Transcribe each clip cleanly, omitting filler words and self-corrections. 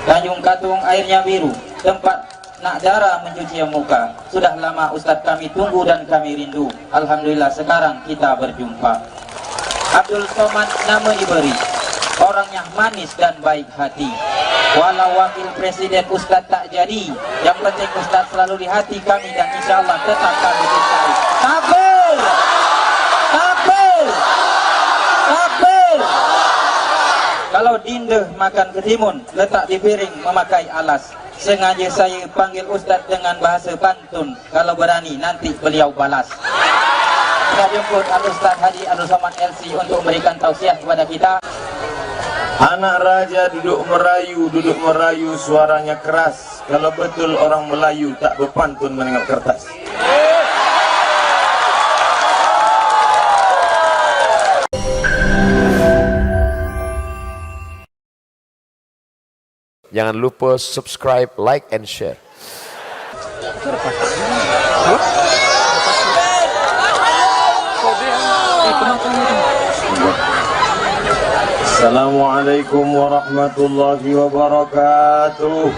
Tanjung Katung airnya biru, tempat nak darah mencuci muka. Sudah lama Ustadz kami tunggu dan kami rindu. Alhamdulillah sekarang kita berjumpa. Abdul Somad nama diberi, orangnya manis dan baik hati. Walau wakil presiden Ustadz tak jadi, yang penting Ustadz selalu di hati kami dan insya Allah tetap kami cintai. Takbir! Takbir! Takbir! Kalau dindeh makan ketimun, letak di piring memakai alas. Sengaja saya panggil Ustadz dengan bahasa pantun. Kalau berani nanti beliau balas. Kita jemput Al-Ustadz Haji Abdul Somad LC untuk memberikan tausiah kepada kita. Anak raja duduk merayu, suaranya keras. Kalau betul orang Melayu tak berpantun menengok kertas. Jangan lupa subscribe, like, and share. Assalamualaikum warahmatullahi wabarakatuh.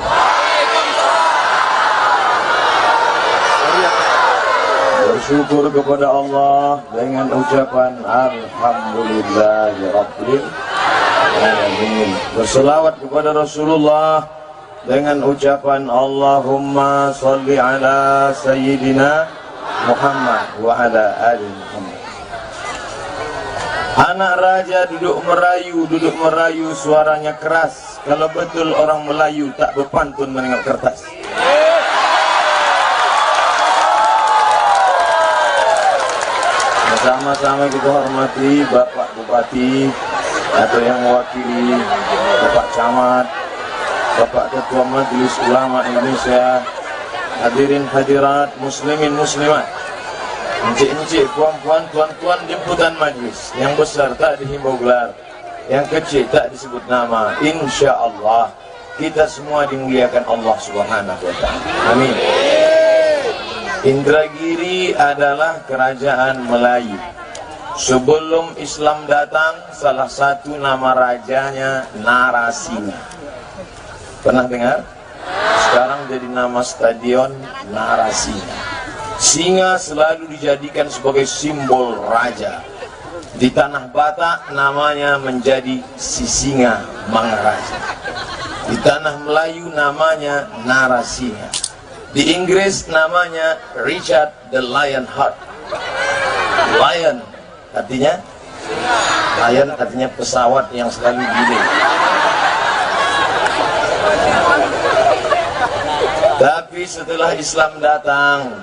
Bersyukur kepada Allah dengan ucapan Alhamdulillahirabbil alamin. Berselawat kepada Rasulullah dengan ucapan Allahumma sholli ala sayyidina Muhammad wa ala ali Muhammad. Anak raja duduk merayu, suaranya keras. Kalau betul orang Melayu tak berpantun menengok kertas. Sama-sama kita hormati Bapak Bupati atau yang mewakili Bapak Camat, Bapak Ketua Majelis Ulama Indonesia, hadirin hadirat, muslimin muslimat, encik-encik, puan-puan, tuan-tuan jemputan majlis. Yang besar tak dihimbau gelar, yang kecil tak disebut nama. Insya Allah kita semua dimuliakan Allah Subhanahu wa ta'ala. Amin. Indragiri adalah kerajaan Melayu. Sebelum Islam datang, salah satu nama rajanya Narasinga. Pernah dengar? Sekarang jadi nama stadion Narasinga. Singa selalu dijadikan sebagai simbol raja. Di tanah Batak namanya menjadi Sisinga Mangaraja. Di tanah Melayu namanya Narasinga. Di Inggris namanya Richard the Lionheart. Lion artinya pesawat yang selalu giling. Tapi setelah Islam datang,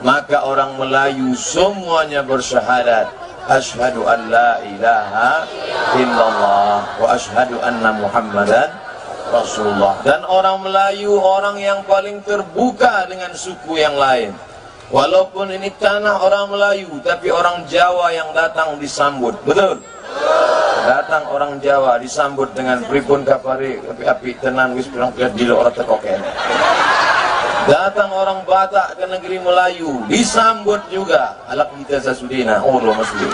maka orang Melayu semuanya bersyahadat, asyhadu an la ilaha illallah wa asyhadu anna Muhammadan Rasulullah. Dan orang Melayu orang yang paling terbuka dengan suku yang lain. Walaupun ini tanah orang Melayu, tapi orang Jawa yang datang disambut. Betul? Datang orang Jawa disambut dengan pripun kapare, api tenan wis pirang dilo ora teko kene. Datang orang Batak ke negeri Melayu disambut juga, alak kita sasudina, Allah masjid.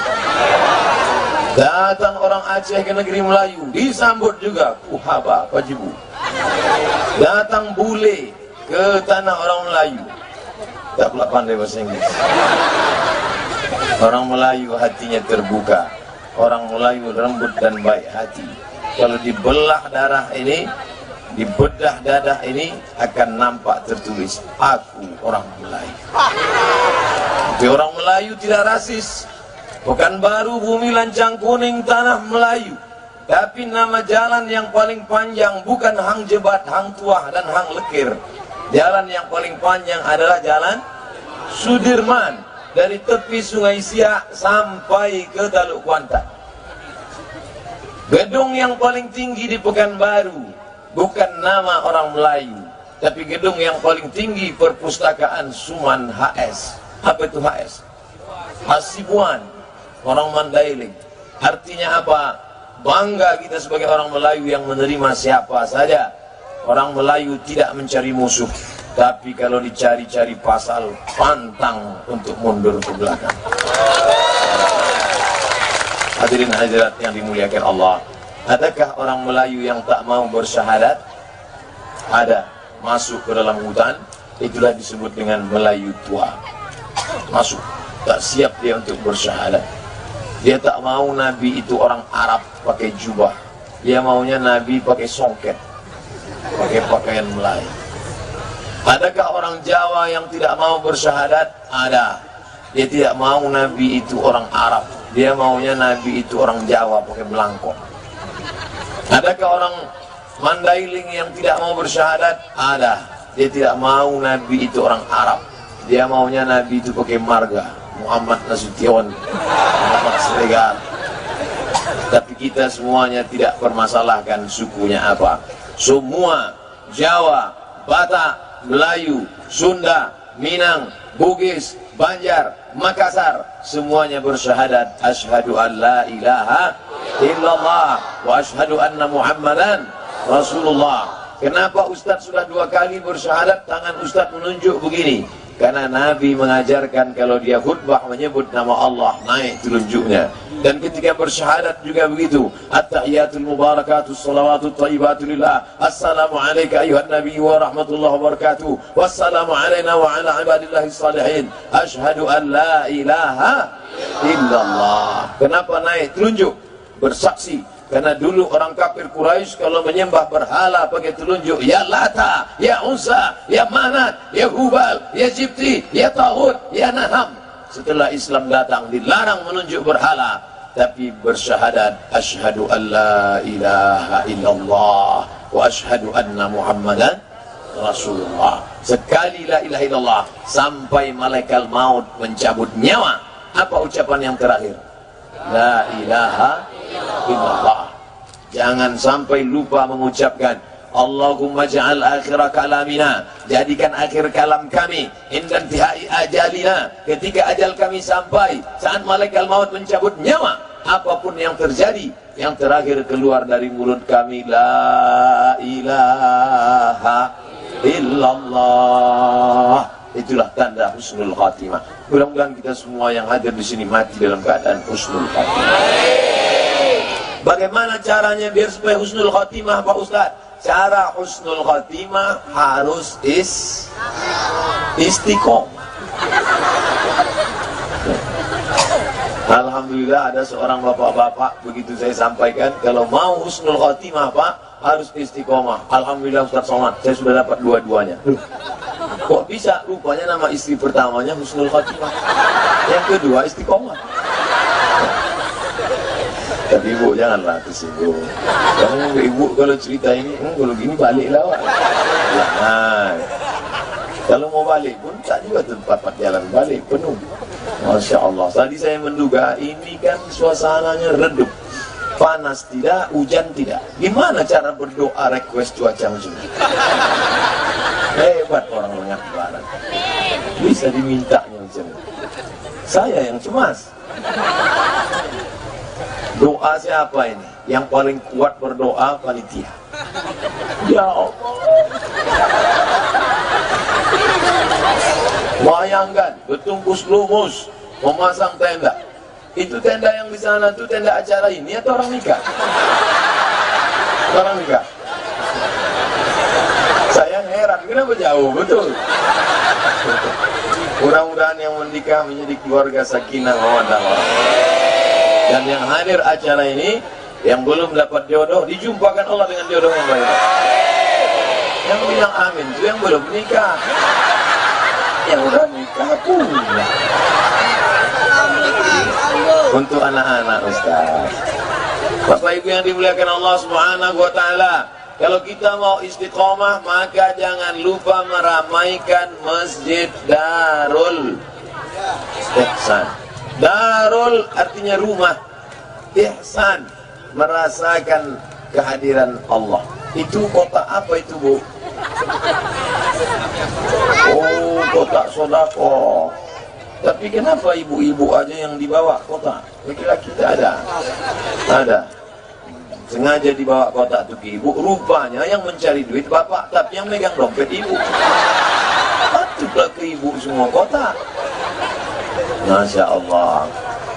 Datang orang Aceh ke negeri Melayu disambut juga, kuhaba pajibu. Datang bule ke tanah orang Melayu, tak pula pandai bahasa Inggris. Orang Melayu hatinya terbuka, orang Melayu lembut dan baik hati. Kalau dibelah darah ini, dibedah dadah ini, akan nampak tertulis aku orang Melayu. Tapi orang Melayu tidak rasis. Pekanbaru bumi lancang kuning tanah Melayu. Tapi nama jalan yang paling panjang bukan Hang Jebat, Hang Tuah dan Hang Lekir. Jalan yang paling panjang adalah jalan Sudirman, dari tepi Sungai Siak sampai ke Teluk Kuantan. Gedung yang paling tinggi di Pekanbaru bukan nama orang Melayu, tapi gedung yang paling tinggi perpustakaan Suman HS. Apa itu HS? Hasibuan, orang Mandailing. Artinya apa? Bangga kita sebagai orang Melayu yang menerima siapa saja. Orang Melayu tidak mencari musuh, tapi kalau dicari-cari pasal, pantang untuk mundur ke belakang. Hadirin hadirat yang dimuliakan Allah, adakah orang Melayu yang tak mau bersyahadat? ada masuk ke dalam hutan, itulah disebut dengan Melayu tua. Masuk, tak siap dia untuk bersyahadat. Dia tak mau Nabi itu orang Arab pakai jubah. Dia maunya Nabi pakai songket, pakai pakaian Melayu. Adakah orang Jawa yang tidak mau bersyahadat? Ada. Dia tidak mau Nabi itu orang Arab. Dia maunya Nabi itu orang Jawa pakai belangkon. Adakah orang Mandailing yang tidak mau bersyahadat? Ada. Dia tidak mau Nabi itu orang Arab. Dia maunya Nabi itu pakai marga, Muhammad Nasution, Muhammad Siregar. Tapi kita semuanya tidak permasalahkan sukunya apa. Semua Jawa, Batak, Melayu, Sunda, Minang, Bugis, Banjar, Makassar, semuanya bersyahadat asyhadu an la ilaha illallah wa asyhadu anna Muhammadan Rasulullah. Kenapa Ustadz sudah 2 kali bersyahadat? Tangan Ustadz menunjuk begini. Karena Nabi mengajarkan kalau dia khutbah menyebut nama Allah, naik telunjuknya. Dan ketika bersyahadat juga begitu. At-tahiyatul mubarakatus salawatut thayyibatu lillah. Assalamu alayka ayuhan nabi wa rahmatullahi wa barakatuh. Wassalamu alayna wa ala ibadillahi salihin. Ashhadu an la ilaha illallah. Kenapa naik telunjuk? Bersaksi. Karena dulu orang kafir Quraisy kalau menyembah berhala pakai telunjuk, ya Lata, ya Unsa, ya Manat, ya Hubal, ya Jibti, ya Taghut, ya Naham. Setelah Islam datang dilarang menunjuk berhala, tapi bersyahadat asyhadu an la ilaha illallah wa asyhadu anna Muhammadan Rasulullah. Sekali la ilaha illallah sampai malaikat maut mencabut nyawa. Apa ucapan yang terakhir? La ilaha illallah. Jangan sampai lupa mengucapkan Allahumma ja'al akhira kalamina, jadikan akhir kalam kami indan tihai ajalina, ketika ajal kami sampai, saat malaikat maut mencabut nyawa, apapun yang terjadi, yang terakhir keluar dari mulut kami la ilaha illallah. Itulah tanda husnul khatimah. Mudah-mudahan kita semua yang hadir di sini mati dalam keadaan husnul khatimah. Bagaimana caranya biar supaya husnul khatimah, Pak Ustaz? Cara husnul khatimah harus istiqomah. Alhamdulillah ada seorang bapak-bapak, begitu saya sampaikan, kalau mau husnul khatimah Pak, harus istiqomah. Alhamdulillah Ustaz Somad, saya sudah dapat dua-duanya. Kok bisa? Rupanya nama istri pertamanya husnul khatimah, yang kedua istiqomah. Tapi ibu janganlah tersinggung. Karena ibu kalau cerita ini, kalau gini baliklah Pak. Jangan. Kalau mau balik pun tak juga tempat jalan balik penuh. Masya Allah. Tadi saya menduga ini kan suasananya redup, panas tidak, hujan tidak. Gimana cara berdoa request cuaca macam ini? Hebat orang Lengah Barat. Bisa dimintanya macam ini. Saya yang cemas. Doa siapa ini? Yang paling kuat berdoa panitia. Ya Allah. Bayangkan, bertungkus lumus, memasang tenda. Itu tenda yang di sana itu tenda acara ini atau orang nikah? Orang nikah. Saya heran, kenapa jauh? Betul. Mudah-mudahan yang menikah menjadi keluarga sakinah mawaddah warahmah. Dan yang hadir acara ini, yang belum dapat jodoh, dijumpakan Allah dengan jodoh yang baik. Yang bilang amin itu yang belum nikah. Yang udah nikah pula. Untuk anak-anak Ustaz, Bapak Ibu yang dimuliakan Allah Subhanahu wa Ta'ala, kalau kita mau istiqomah, maka jangan lupa meramaikan Masjid Darul Ihsan. Darul artinya rumah, Ihsan merasakan kehadiran Allah. Itu kota apa itu, Bu? Oh, kota sodako. Tapi kenapa ibu-ibu aja yang dibawa kota? Laki-laki tidak ada. Ada. Sengaja dibawa kota itu ke ibu. Rupanya yang mencari duit bapak, tapi yang megang dompet ibu. Patutlah ke ibu semua kota. Masya Allah.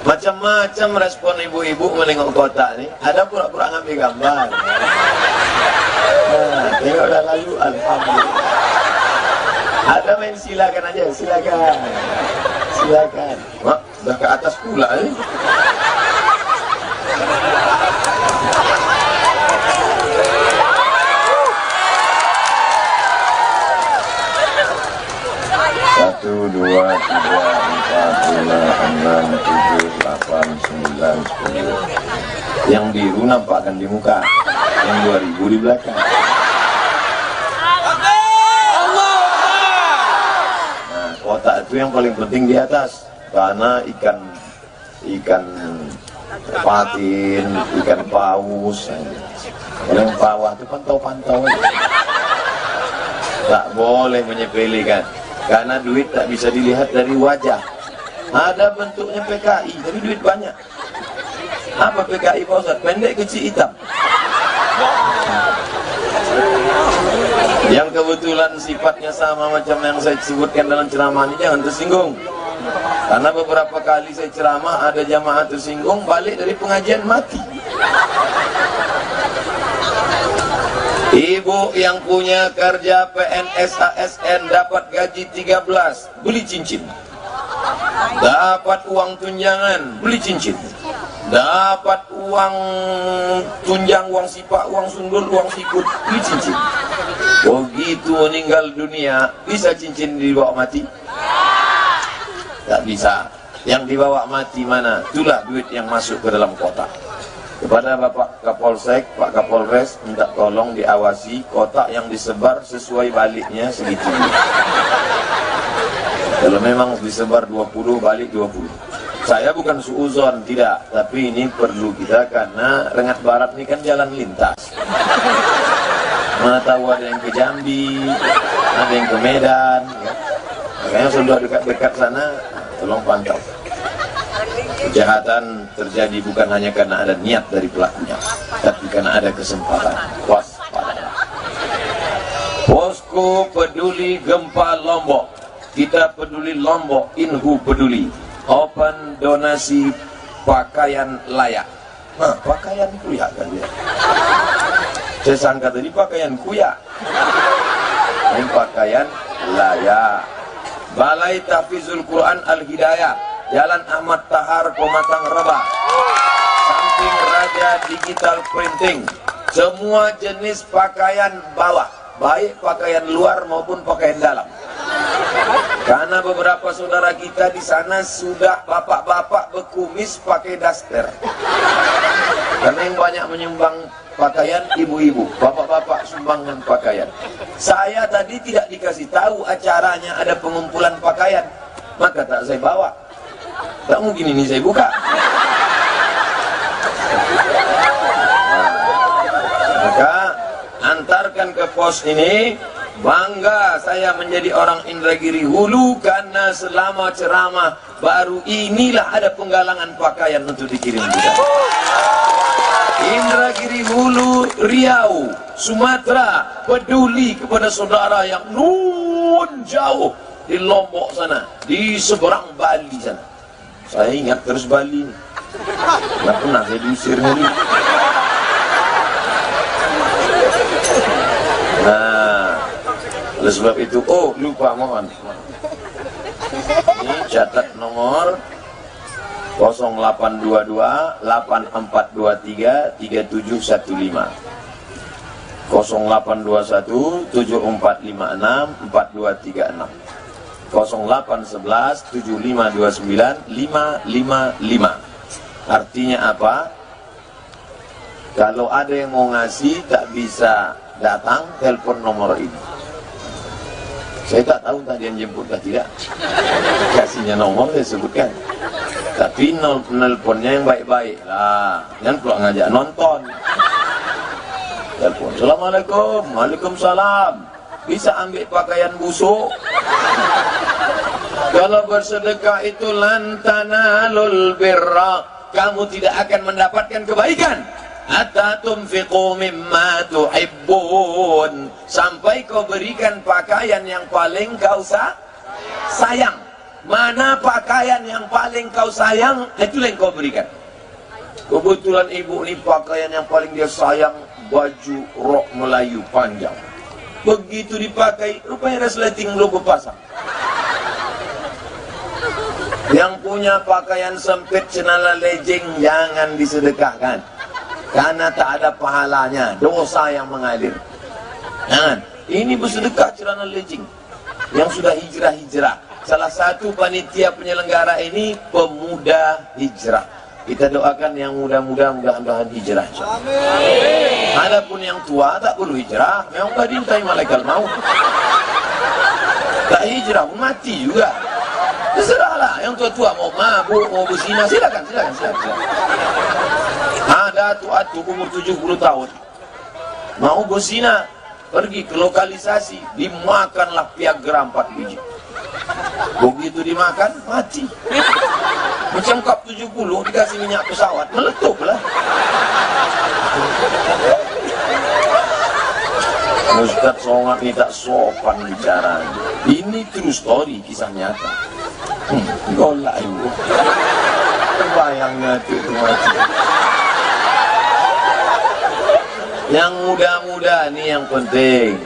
Macam-macam respon ibu-ibu menengok kota ini. Ada pura-pura ngambil gambar. Nah, Tengok dah lalu, alhamdulillah. Ada main silakan aja, silakan. Silakan. Mak, dah ke atas pula ni. Satu, dua, tiga, empat, lima, enam, tujuh, 8, 9, 10. Yang biru nampakkan di muka, yang 2000 di belakang. Nah, kotak itu yang paling penting di atas, karena ikan patin, ikan paus. Kalau yang bawah itu pantau-pantau aja. Tak boleh menyepelekan. Karena duit tak bisa dilihat dari wajah. Ada bentuknya PKI, tapi duit banyak. Apa PKI Pak Ustaz? Pendek, kecil, hitam. Yang kebetulan sifatnya sama macam yang saya sebutkan dalam ceramah ini, jangan tersinggung. Karena beberapa kali saya ceramah, ada jamaah tersinggung, balik dari pengajian mati. Ibu yang punya kerja PNS ASN dapat gaji 13, beli cincin. Dapat uang tunjangan, beli cincin. Dapat uang tunjang, uang sipak, uang sundul, uang sikut, beli cincin. Begitu meninggal dunia, bisa cincin dibawa mati? Tak bisa. Yang dibawa mati mana? Itulah duit yang masuk ke dalam kotak. Kepada Bapak Kapolsek, Pak Kapolres, minta tolong diawasi kotak yang disebar sesuai baliknya segitu. Kalau memang disebar 20, balik 20. Saya bukan suuzon, tidak. Tapi ini perlu kita, karena Rengat Barat ini kan jalan lintas. Mana tahu ada yang ke Jambi, ada yang ke Medan. Ya. Makanya sudah dekat-dekat sana, tolong pantau. Kejahatan terjadi bukan hanya karena ada niat dari pelakunya, tapi karena ada kesempatan. Waspada. Posko peduli gempa Lombok. Kita peduli Lombok, Inhu peduli. Open donasi pakaian layak. Nah, pakaian kuyak kan dia. Saya sangka tadi pakaian kuyak. Ini pakaian layak. Balai Tahfizul Quran Al-Hidayah, Jalan Ahmad Tahar, Pematang Rebah, samping Raja Digital Printing. Semua jenis pakaian bawah, baik pakaian luar maupun pakaian dalam. Karena beberapa saudara kita di sana sudah bapak-bapak berkumis pakai daster. Karena yang banyak menyumbang pakaian ibu-ibu, bapak-bapak sumbangan pakaian. Saya tadi tidak dikasih tahu acaranya ada pengumpulan pakaian, maka tak saya bawa. Tak mungkin ini saya buka. Maka antarkan ke pos ini. Bangga saya menjadi orang Indragiri Hulu, karena selama ceramah baru inilah ada penggalangan pakaian untuk dikirim juga. Indragiri Hulu, Riau, Sumatera peduli kepada saudara yang nun jauh di Lombok sana, di seberang Bali sana. Saya ingat terus Bali. Nggak pernah saya diusir hari. Nah, oleh sebab itu, oh lupa, mohon. Ini catat nomor 0822 8423 3715, 0821 7456 4236, 0811 7529 555. Artinya apa? Kalau ada yang mau ngasih tak bisa datang, telepon nomor ini. Saya tak tahu tadi yang jemput atau tidak. Kasihnya nomor saya sebutkan. Tapi nelponnya yang baik-baik lah. Jangan pula ngajak nonton. Telepon. Assalamualaikum. Waalaikumsalam. Bisa ambil pakaian busuk. Kalau bersedekah itu lantanalul birra, kamu tidak akan mendapatkan kebaikan. Hatta tunfiqu mimma tuhibbun, sampai kau berikan pakaian yang paling kau sayang. Mana pakaian yang paling kau sayang, itulah yang kau berikan. Kebetulan ibu ini pakaian yang paling dia sayang, baju rok Melayu panjang. Begitu dipakai, rupanya resleting logo pasang. Yang punya pakaian sempit celana legging jangan disedekahkan, karena tak ada pahalanya, dosa yang mengalir. Jangan. Ini bersedekah celana legging yang sudah hijrah-hijrah. Salah satu panitia penyelenggara ini pemuda hijrah. Kita doakan yang muda-muda mudah-mudahan hijrah. Adapun yang tua tak perlu hijrah, memang sudah diintai malaikat maut. Tak hijrah pun mati juga. Terserahlah, yang tua-tua mau mabuk, mau berzina, silakan. Ada tua-tua umur 70 tahun mau berzina, pergi ke lokalisasi, dimakanlah piagram 4 biji. Begitu dimakan, mati. Mencengkap 70, dikasih minyak pesawat, meletuplah. Ustaz Somad ini tak sopan bicara. Ini true story, kisah nyata. Golak ibu. Terbayangnya itu mati. Yang muda-muda ini yang penting.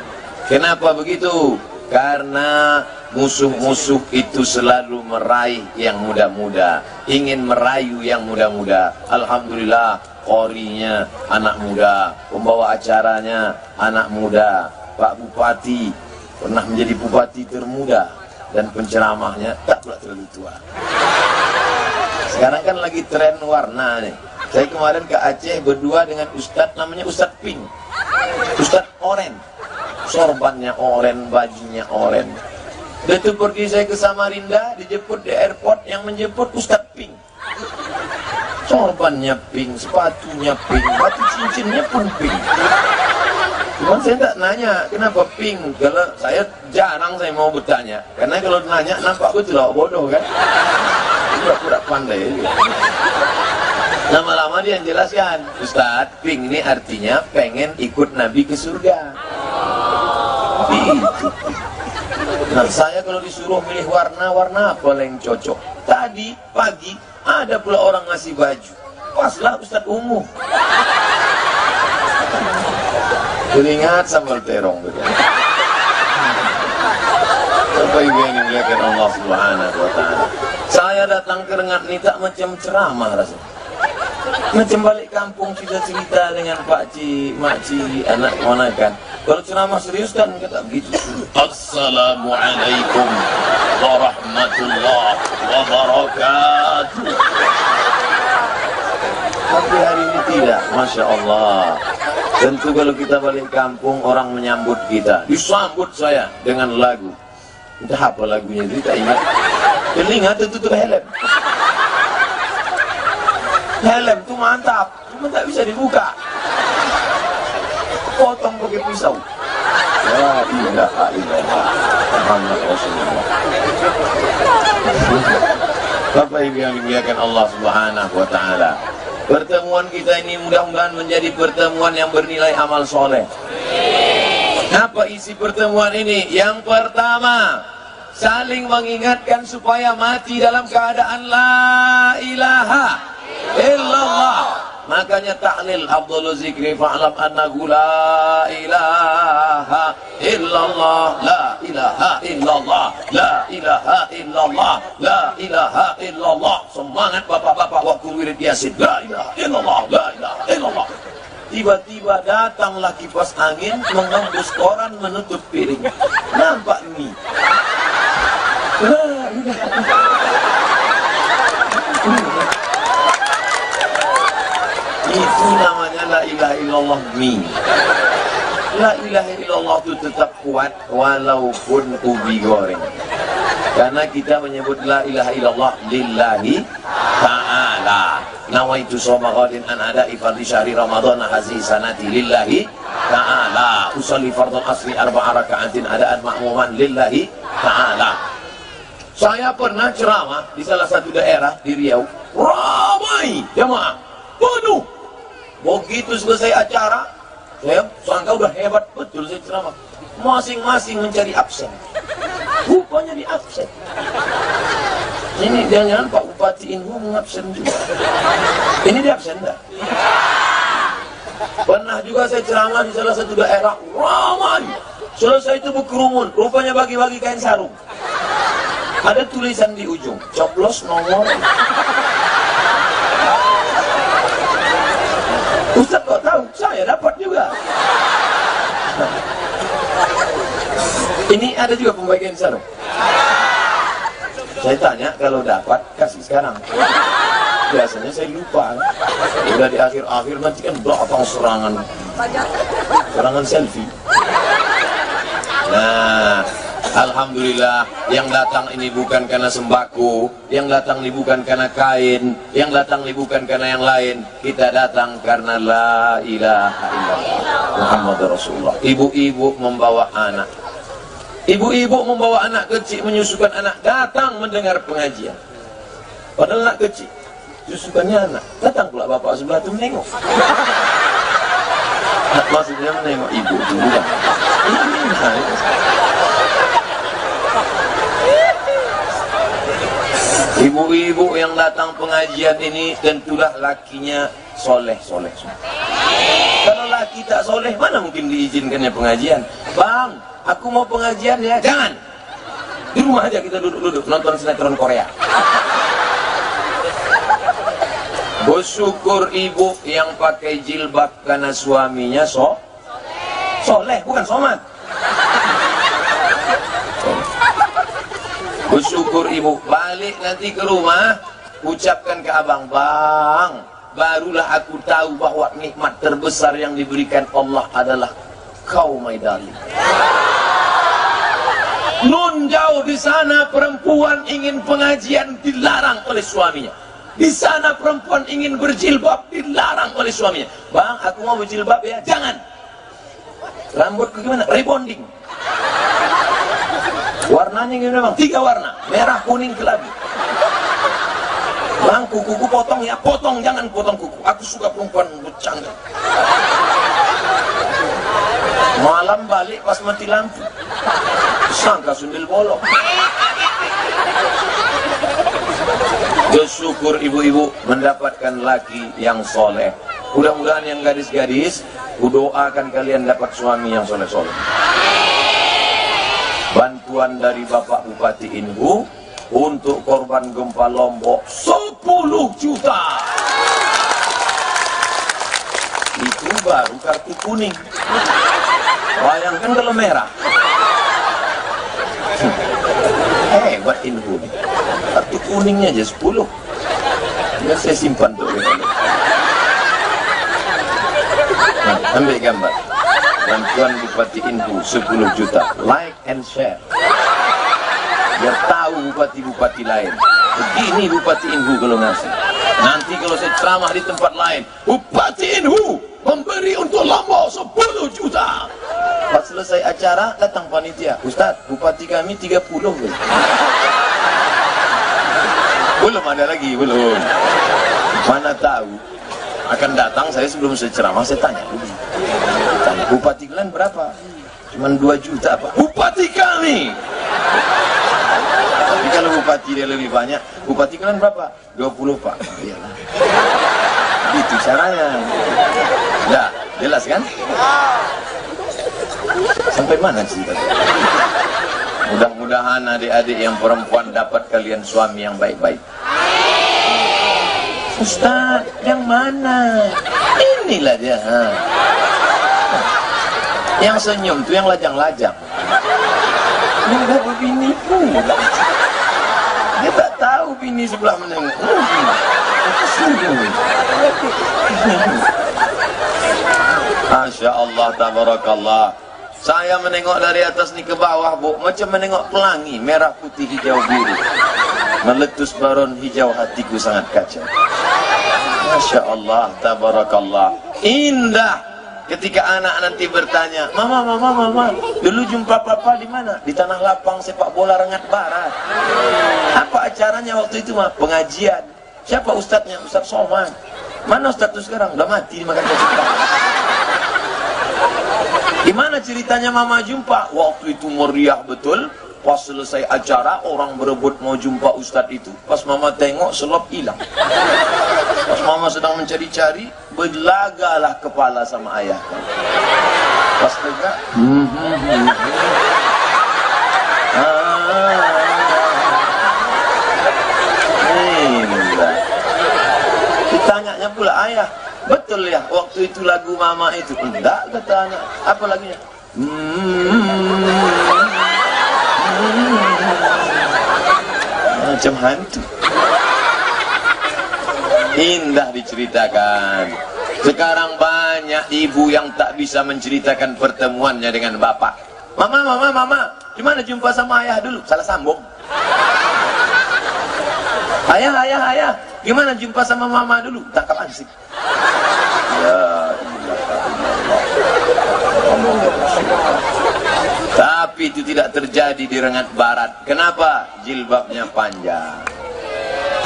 Kenapa begitu? Karena musuh-musuh itu selalu meraih yang muda-muda, ingin merayu yang muda-muda. Alhamdulillah, qorinya anak muda, pembawa acaranya anak muda. Pak Bupati pernah menjadi bupati termuda dan penceramahnya tak pula terlalu tua. Sekarang kan lagi tren warna nih. Saya kemarin ke Aceh berdua dengan Ustadz namanya Ustadz Pink, Ustadz Oren. Sorbannya oren, bajunya oren. Betul pergi saya ke Samarinda, dijemput di airport, yang menjemput Ustadz Pink. Sorbannya pink, sepatunya pink, batu cincinnya pun pink. Cuman saya tak nanya kenapa pink. Kalau saya jarang saya mau bertanya, karena kalau nanya nampak betul lah bodoh kan. Pura-pura pandai aja. Lama-lama dia jelaskan, Ustadz, pink ini artinya pengen ikut Nabi ke surga. Itu. Nah, saya kalau disuruh milih warna apa yang cocok? Tadi pagi ada pula orang ngasih baju, paslah Ustadz ungu. Teringat sambal terong betul. Sampai yang dimuliakan Allah Subhanahu wa Ta'ala. Saya datang ke Rengat ini tak macam ceramah rasanya. Macam balik kampung cerita-cerita dengan pakcik, makcik, anak keponakan. Kalau ceramah serius kan kata begitu. Assalamualaikum warahmatullahi wabarakatuh. Tapi hari ini tidak, Masya Allah. Tentu kalau kita balik kampung, orang menyambut kita. Disambut saya dengan lagu. Entah apa lagunya itu, tak ingat. Telinga tertutup helm. Helm itu mantap, cuma tak bisa dibuka. Potong pakai pisau. La ilaha illallah Muhammad Rasulullah. Bapak Ibu yang dimuliakan Allah Subhanahu wa Ta'ala, pertemuan kita ini mudah-mudahan menjadi pertemuan yang bernilai amal soleh. Apa isi pertemuan ini? Yang pertama, saling mengingatkan supaya mati dalam keadaan la ilaha illallah. Makanya tahlil afdhalul zikri fa'lam annahu la ilaha illallah, la ilaha illallah, la ilaha illallah, la ilaha illallah. Semangat bapak-bapak waktu wirid yasin, la ilaha illallah, la ilaha illallah. Tiba-tiba datanglah kipas angin mengembus koran menutup piring. Nampak mie. Itu namanya la ilaha illallah mie. La ilaha illallah itu tetap kuat walaupun ubi goreng. Karena kita menyebut la ilaha illallah lillahi ta'ala. Nawaitu shoma ghadin an ada'i fardhi syahri ramadhan hazihi sanati lillahi ta'ala. Usalli fardhu asri arba'a raka'atin adaan ma'muman lillahi ta'ala. Saya pernah ceramah di salah satu daerah di Riau. Ramai jemaah, penuh. Begitu selesai acara, saya sangka udah hebat betul saya ceramah. Masing-masing mencari absen. Rupanya di absen. Ini jangan-jangan Pak Bupati Inhu mengabsen juga. Ini di absen enggak? Pernah juga saya ceramah di salah satu daerah, ramai. Selesai itu berkerumun, rupanya bagi-bagi kain sarung. Ada tulisan di ujung, coblos nomor. Ustaz kok tahu? Saya dapat juga. Ini ada juga pembagian sarung. Saya tanya, kalau dapat kasih sekarang. Biasanya saya lupa. Udah di akhir-akhir nanti kan datang serangan selfie. Nah, alhamdulillah, yang datang ini bukan karena sembako, yang datang ini bukan karena kain, yang datang ini bukan karena yang lain. Kita datang karena la ilaha illallah Muhammadur Rasulullah. Ibu-ibu membawa anak. Ibu-ibu membawa anak kecil, menyusukan anak, datang mendengar pengajian. Padahal anak kecil, susukannya anak. Datang pula bapak sebelah itu menengok. Maksudnya menengok ibu itu bukan. Ibu-ibu yang datang pengajian ini tentulah lakinya soleh. Kalau laki tak soleh, mana mungkin diizinkannya pengajian? Bang, aku mau pengajian ya. Jangan. Di rumah aja kita duduk-duduk nonton sinetron Korea. Bersyukur ibu yang pakai jilbab karena suaminya soleh, bukan somat. Bersyukur ibu, balik nanti ke rumah, ucapkan ke abang, bang, barulah aku tahu bahwa nikmat terbesar yang diberikan Allah adalah kau, my darling. Nun jauh di sana perempuan ingin pengajian dilarang oleh suaminya. Di sana perempuan ingin berjilbab dilarang oleh suaminya. Bang, aku mau berjilbab ya. Jangan. Rambutku gimana? Rebonding. Warnanya gimana bang? 3 warna. Merah, kuning, kelabu. Bang, kukuku potong ya. Potong, jangan potong kuku. Aku suka perempuan bercanda. Malam balik pas mati lampu. Sangka sundel bolong. Bersyukur ibu-ibu mendapatkan laki yang soleh. Mudah-mudahan yang gadis-gadis, kudoakan kalian dapat suami yang soleh-soleh. Bantuan dari Bapak Bupati Inhu untuk korban gempa Lombok 10 juta. Itu baru kartu kuning. Bayangkan kalau merah. Hebat Inhu. Kartu kuningnya aja 10. Biar saya simpan tuh. Nah, ambil gambar. Bantuan Bupati Inhu 10 juta. Like and share. Biar tahu bupati-bupati lain. Begini Bupati Inhu kalau ngasih. Nanti kalau saya ceramah di tempat lain, Bupati Inhu memberi untuk Lombok 10 juta. Pas selesai acara, datang panitia. Ustaz, bupati kami 30. Belum ada lagi, belum. Mana tahu. Akan datang, saya sebelum saya ceramah, saya tanya. Bupati kalian berapa? Cuman 2 juta, Pak. Bupati kami! Tapi kalau bupati dia lebih banyak, bupati kalian berapa? 20, Pak. Iyalah. Itu caranya. Ya, jelas kan? Sampai mana cerita? Mudah-mudahan adik-adik yang perempuan dapat kalian suami yang baik-baik. Ustaz, yang mana? Inilah dia. Yang senyum tuh yang lajang-lajang. Yang dapat bini pun. Dia tak tahu bini sebelah menengok. Masya Allah, tabarakallah. Saya menengok dari atas ni ke bawah, Bu, macam menengok pelangi, merah, putih, hijau, biru. Meletus baron hijau, hatiku sangat kacau. Masya Allah, tabarakallah. Indah ketika anak nanti bertanya, Mama, dulu jumpa papa di mana? Di tanah lapang sepak bola Rengat Barat. Apa acaranya waktu itu, Ma? Pengajian. Siapa ustadznya? Ustadz Somad. Mana ustadz itu sekarang? Udah mati dimakan cacing. Gimana ceritanya mama jumpa? Waktu itu meriah betul. Pas selesai acara, orang berebut mau jumpa ustadz itu. Pas mama tengok, selop hilang. Pas mama sedang mencari-cari, berlagalah kepala sama ayah. Pas tegak. Ditanyanya pula, ayah, betul ya waktu itu lagu mama itu? Enggak, kata anak. Apa lagunya? Macam hantu. Indah diceritakan. Sekarang banyak ibu yang tak bisa menceritakan pertemuannya dengan bapak. Mama, gimana jumpa sama ayah dulu? Salah sambung. Ayah, gimana jumpa sama mama dulu? Tangkap ansik. Ya tapi itu tidak terjadi di Rengat Barat. Kenapa? Jilbabnya panjang.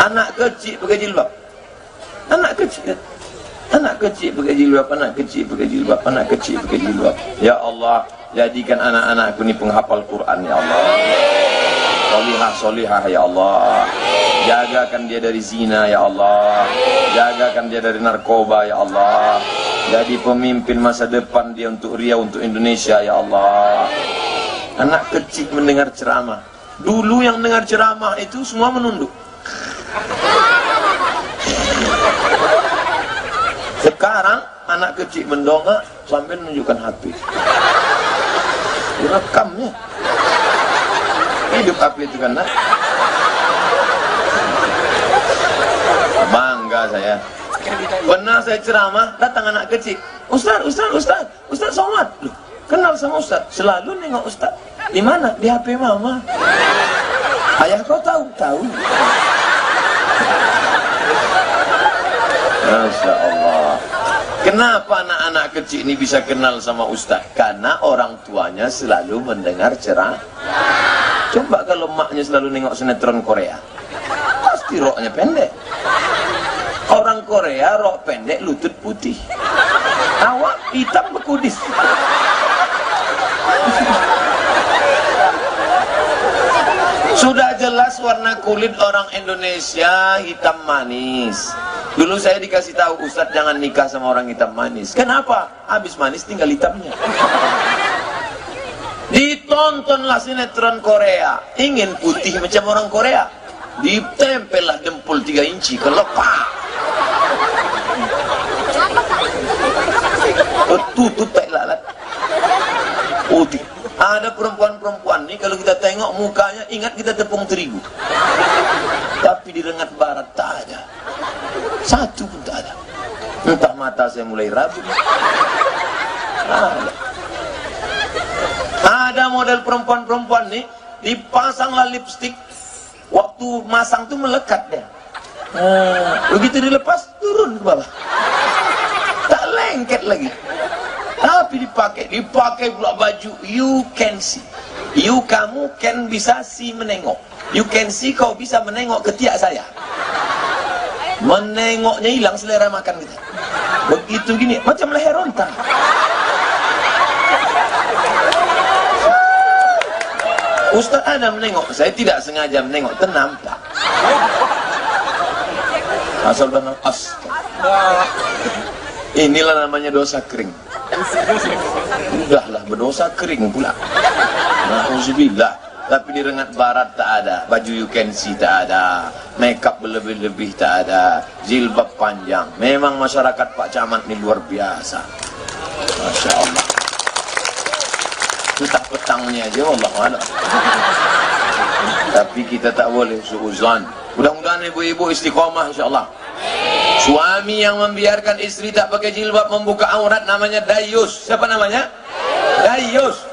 Anak kecil pakai jilbab. Anak kecil pakai jilbab, anak kecil pakai jilbab, anak kecil pakai jilbab. Ya Allah, jadikan anak-anakku ini penghafal Quran ya Allah. Solihah ya Allah. Jagakan dia dari zina ya Allah. Jagakan dia dari narkoba ya Allah. Jadi pemimpin masa depan dia untuk Riau, untuk Indonesia ya Allah. Anak kecil mendengar ceramah. Dulu yang dengar ceramah itu semua menunduk. Sekarang anak kecil mendongak sampai menunjukkan HP. Direkamnya. Hidup HP itu kan, nak? Bangga saya. Pernah saya ceramah, datang anak kecil. Ustaz somad. Loh, kenal sama Ustaz? Selalu nengok Ustaz. Di mana? Di HP mama. Ayah kau tahu? Tahu. Masya Allah. Kenapa anak-anak kecil ini bisa kenal sama Ustaz? Karena orang tuanya selalu mendengar ceramah. Coba kalau maknya selalu nengok sinetron Korea, pasti roknya pendek. Orang Korea rok pendek, lutut putih, awak hitam berkudis. Sudah jelas warna kulit orang Indonesia hitam manis. Dulu saya dikasih tahu, Ustadz jangan nikah sama orang hitam manis. Kenapa? Habis manis tinggal hitamnya. Ditontonlah sinetron Korea, ingin putih macam orang Korea, ditempellah dempul 3 inci ke lepak. Tutup tak lalat. Putih. Ada perempuan-perempuan nih kalau kita tengok mukanya ingat kita tepung terigu. Tapi di Rengat Barat tak ada. Satu pun tak ada. Entah mata saya mulai rabu. Ada model perempuan-perempuan nih dipasanglah lipstik. Waktu masang tuh melekat dia. Begitu dilepas turun ke bawah. Tak lengket lagi. Tapi dipakai pula baju you can see. You kamu can bisa see menengok. You can see kau bisa menengok ketiak saya. Menengoknya hilang selera makan kita. Begitu gini macam leher onta. Ustaz ada menengok, saya tidak sengaja menengok, ternampak. Asal bernapas. Inilah namanya dosa kering. Udahlah berdosa kering pula. Nauzubillah. Tapi di Rengat Barat tak ada. Baju you can see tak ada. Makeup berlebih-lebih tak ada. Jilbab panjang. Memang masyarakat Pak Camat ini luar biasa. Masya Allah. Itu tak petangnya aja Allah. Tapi kita tak boleh suuzan. Mudah-mudahan ibu-ibu istiqomah insyaAllah. Suami yang membiarkan istri tak pakai jilbab membuka aurat namanya dayus. Siapa namanya? Dayus.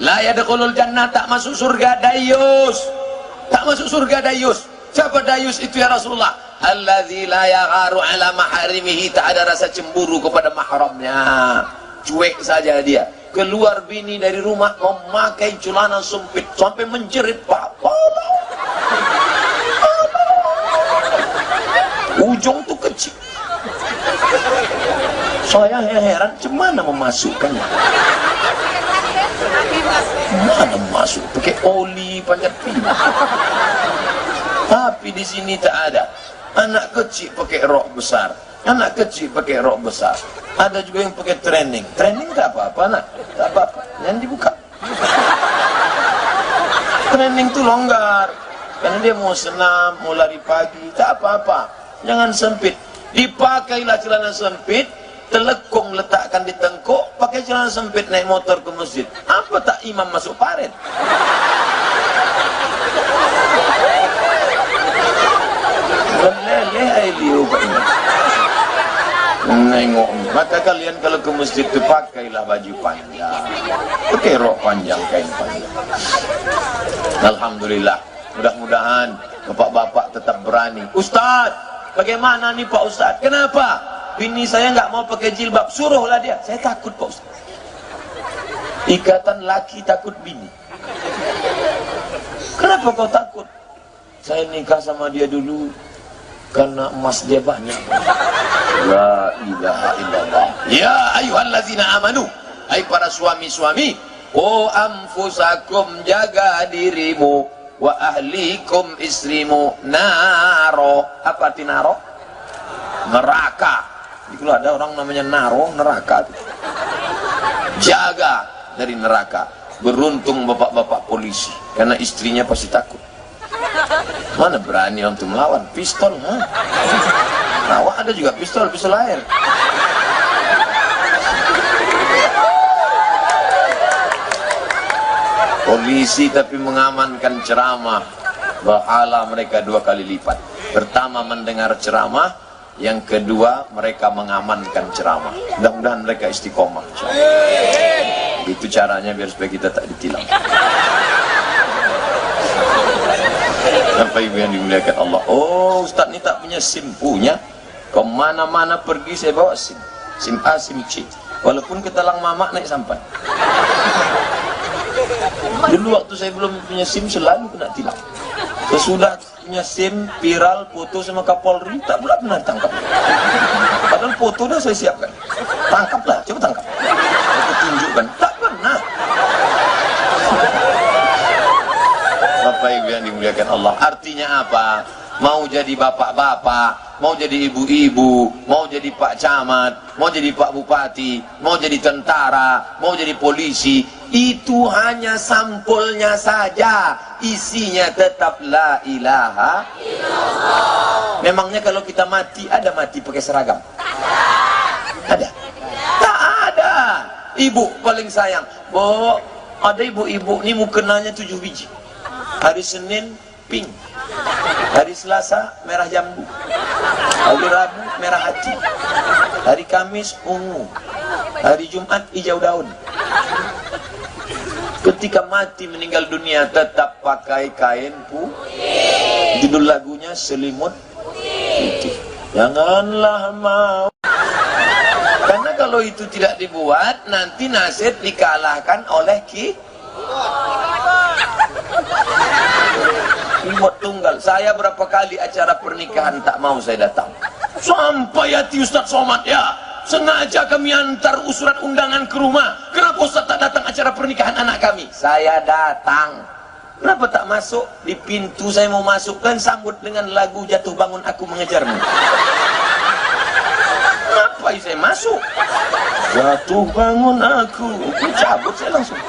La yadkhulul jannah, tak masuk surga dayus. Tak masuk surga dayus. Siapa dayus itu ya Rasulullah? Alladzi la yagharu ala maharimihi, tak ada rasa cemburu kepada mahramnya. Cuek saja dia. Keluar bini dari rumah memakai celana sempit sampai menjerit papa. Ujung tuh kecil. Saya heran, cemana memasukkannya? Mana masuk? Pakai oli panjat pinang. Tapi di sini tak ada. Anak kecil pakai rok besar. Anak kecil pakai rok besar. Ada juga yang pakai training. Training tak apa-apa nak, tak apa-apa. Yang dibuka. Training itu longgar. Karena dia mau senam, mau lari pagi, tak apa-apa. Jangan sempit. Dipakailah celana sempit, telekung letakkan di tengkuk, pakai celana sempit naik motor ke masjid. Apa tak imam masuk paret? Nengok, maka kalian kalau ke masjid itu pakailah baju panjang, pakai rok panjang, kain panjang. Alhamdulillah, mudah-mudahan bapak-bapak tetap berani. Ustadz, bagaimana nih Pak Ustadz? Kenapa? Bini saya nggak mau pakai jilbab, suruhlah dia. Saya takut Pak Ustadz. Ikatan laki takut bini. Kenapa kau takut? Saya nikah sama dia dulu karena emas dia banyak. La ilaha illallah. Ya ayyuhallazina amanu, hai para suami-suami, o anfusakum, jaga dirimu, wa ahlikum, istrimu, naro. Apa arti naro? Neraka. Kalau ada orang namanya naro, neraka. Jaga dari neraka. Beruntung bapak-bapak polisi, karena istrinya pasti takut. Mana berani untuk melawan? Pistol, ha? Nah, ada juga pistol air. Polisi tapi mengamankan ceramah, pahala mereka 2 kali lipat. Pertama mendengar ceramah, yang kedua mereka mengamankan ceramah. Mudah-mudahan mereka istiqomah. Itu caranya biar supaya kita tak ditilang. Sampai ibu yang dimuliakan Allah. Oh, Ustaz ini tak punya SIM. Punya. Kemana-mana pergi saya bawa SIM. SIM A, SIM C. Walaupun ke Talang Mamak naik sampai. Dulu waktu saya belum punya SIM selalu kena tilang. Sesudah punya SIM, viral foto sama Kapolri, tak pula pernah ditangkap. Padahal foto dah saya siapkan. Tangkaplah, coba tangkap. Aku tunjukkan, tak pernah. Bapak Ibu yang dimuliakan Allah, artinya apa? Mau jadi bapak-bapak, mau jadi ibu-ibu, mau jadi Pak Camat, mau jadi Pak Bupati, mau jadi tentara, mau jadi polisi, itu hanya sampulnya saja, isinya tetap la ilaha illallah. Memangnya kalau kita mati, ada mati pakai seragam? Ada? Tak ada. Ibu paling sayang, Bo, ada ibu-ibu ini mukenanya 7 biji. Hari Senin pink, hari Selasa merah jambu, hari Rabu merah hati, hari Kamis ungu, hari Jumat hijau daun. Ketika mati meninggal dunia tetap pakai kain putih. Judul lagunya Selimut Putih. Janganlah mau. Karena kalau itu tidak dibuat, nanti nasib dikalahkan oleh Imut tunggal. Saya berapa kali acara pernikahan tak mau saya datang. Sampai hati Ustaz Somad ya. Sengaja kami antar surat undangan ke rumah. Kenapa Ustaz tak datang acara pernikahan anak kami? Saya datang. Kenapa tak masuk? Di pintu saya mau masuk dan sambut dengan lagu Jatuh Bangun Aku Mengejarmu. Kenapa saya masuk? Jatuh bangun aku. Cabut saya langsung.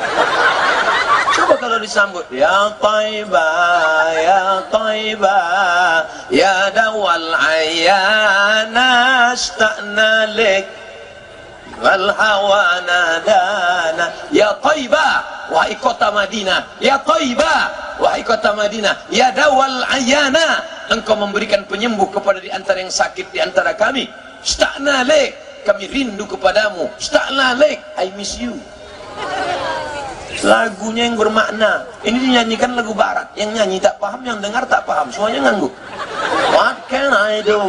Coba kalau disambut, ya Taibah, ya Taibah, ya dawal ayyana ashta'na lik wal hawa nadana, ya Taibah, wahai kota Madinah, ya Taibah, wahai kota Madinah, ya dawal ayyana, engkau memberikan penyembuh kepada di antara yang sakit di antara kami. Ashta'na lik, kami rindu kepadamu. Ashta'na lik, I miss you. Lagunya yang bermakna. Ini dinyanyikan lagu barat. Yang nyanyi tak paham, yang dengar tak paham, semuanya ngangguk. What can I do?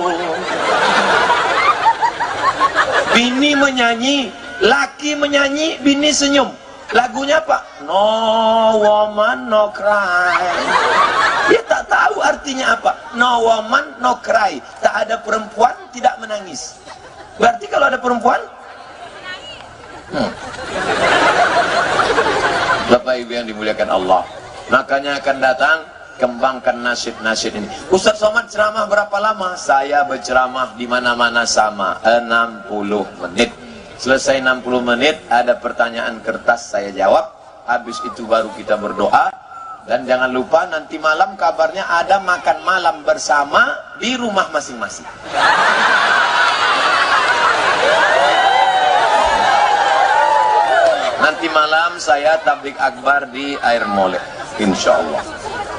Bini menyanyi, laki menyanyi, bini senyum. Lagunya apa? No woman no cry. Dia tak tahu artinya apa. No woman no cry. Tak ada perempuan tidak menangis. Berarti kalau ada perempuan Bapak Ibu yang dimuliakan Allah, makanya akan datang kembangkan nasyid-nasyid ini. Ustaz Somad ceramah berapa lama? Saya berceramah di mana-mana sama 60 menit. Selesai 60 menit ada pertanyaan kertas, saya jawab. Habis itu baru kita berdoa. Dan jangan lupa nanti malam kabarnya ada makan malam bersama di rumah masing-masing. Nanti malam saya tablik akbar di Air Molek, insya Allah.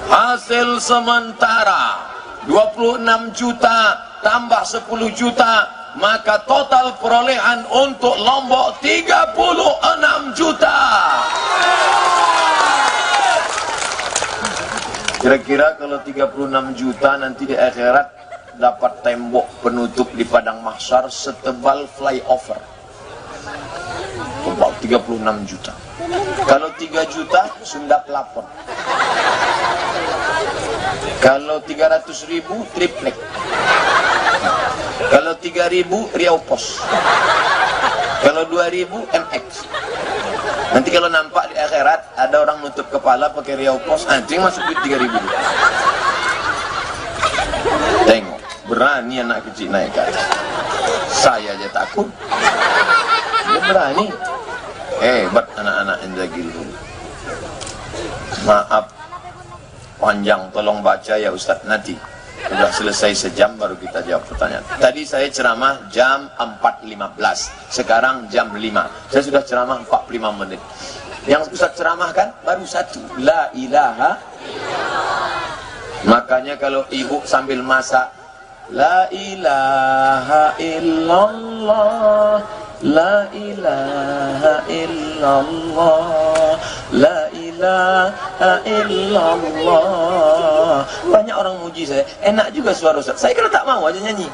Hasil sementara 26 juta tambah 10 juta, maka total perolehan untuk Lombok 36 juta. Kira-kira kalau 36 juta nanti di akhirat dapat tembok penutup di padang mahsyar setebal flyover. Tebal 36 juta. Kalau 3 juta Sunda Pelapon. Kalau 300.000 triplek. Kalau 3.000 Riau Pos. Kalau 2.000 MX. Nanti kalau nampak di akhirat ada orang nutup kepala pakai Riau Pos, anjing masuk duit 3.000. Tengok, berani anak kecil naik ke atas. Saya aja takut. Dia berani. Hebat anak-anak Indragiri dulu. Maaf panjang, tolong baca ya Ustaz nanti. Sudah selesai sejam baru kita jawab pertanyaan. Tadi saya ceramah jam 4.15, sekarang jam 5. Saya sudah ceramah 45 menit. Yang Ustaz ceramahkan baru satu, la ilaha. Makanya kalau ibu sambil masak, la ilaha illallah, la ilaha illallah, la ilaha illallah. Banyak orang muji saya, enak juga suara Ustaz. Saya kira tak mau aja nyanyi.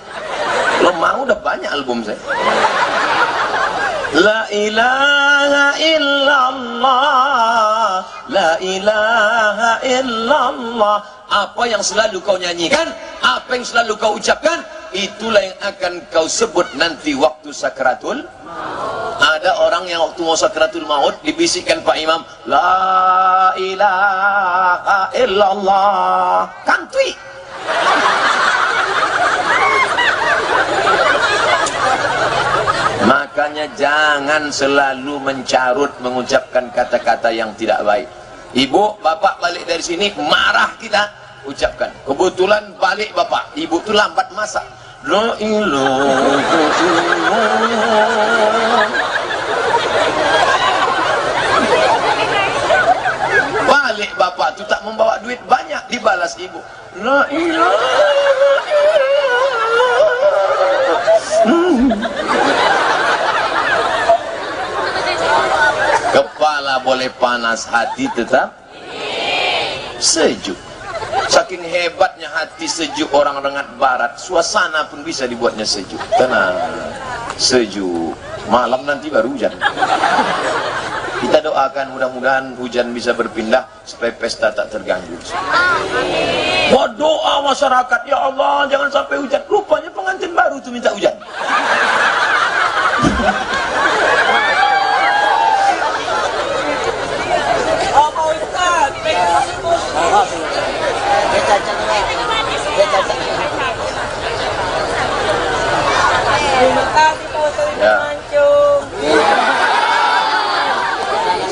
Kalau mau udah banyak album saya. La ilaha illallah, la ilaha illallah. Apa yang selalu kau nyanyikan, apa yang selalu kau ucapkan, itulah yang akan kau sebut nanti waktu sakratul. Ada orang yang waktu mau sakratul maut dibisikkan Pak Imam, la ilaha illallah, kantui. Makanya jangan selalu mencarut mengucapkan kata-kata yang tidak baik. Ibu, bapak balik dari sini marah kita, ucapkan. Kebetulan balik bapak, ibu tuh lambat masak. La ilaha illallah. Balik bapak tuh tak membawa duit banyak, dibalas ibu. La ilaha illallah. Kepala boleh panas, hati tetap sejuk. Saking hebatnya hati sejuk orang Rengat Barat, suasana pun bisa dibuatnya sejuk. Tenang, sejuk. Malam nanti baru hujan. Kita doakan mudah-mudahan hujan bisa berpindah supaya pesta tak terganggu. Doa masyarakat, ya Allah jangan sampai hujan. Rupanya pengantin baru tuh minta hujan. Ya.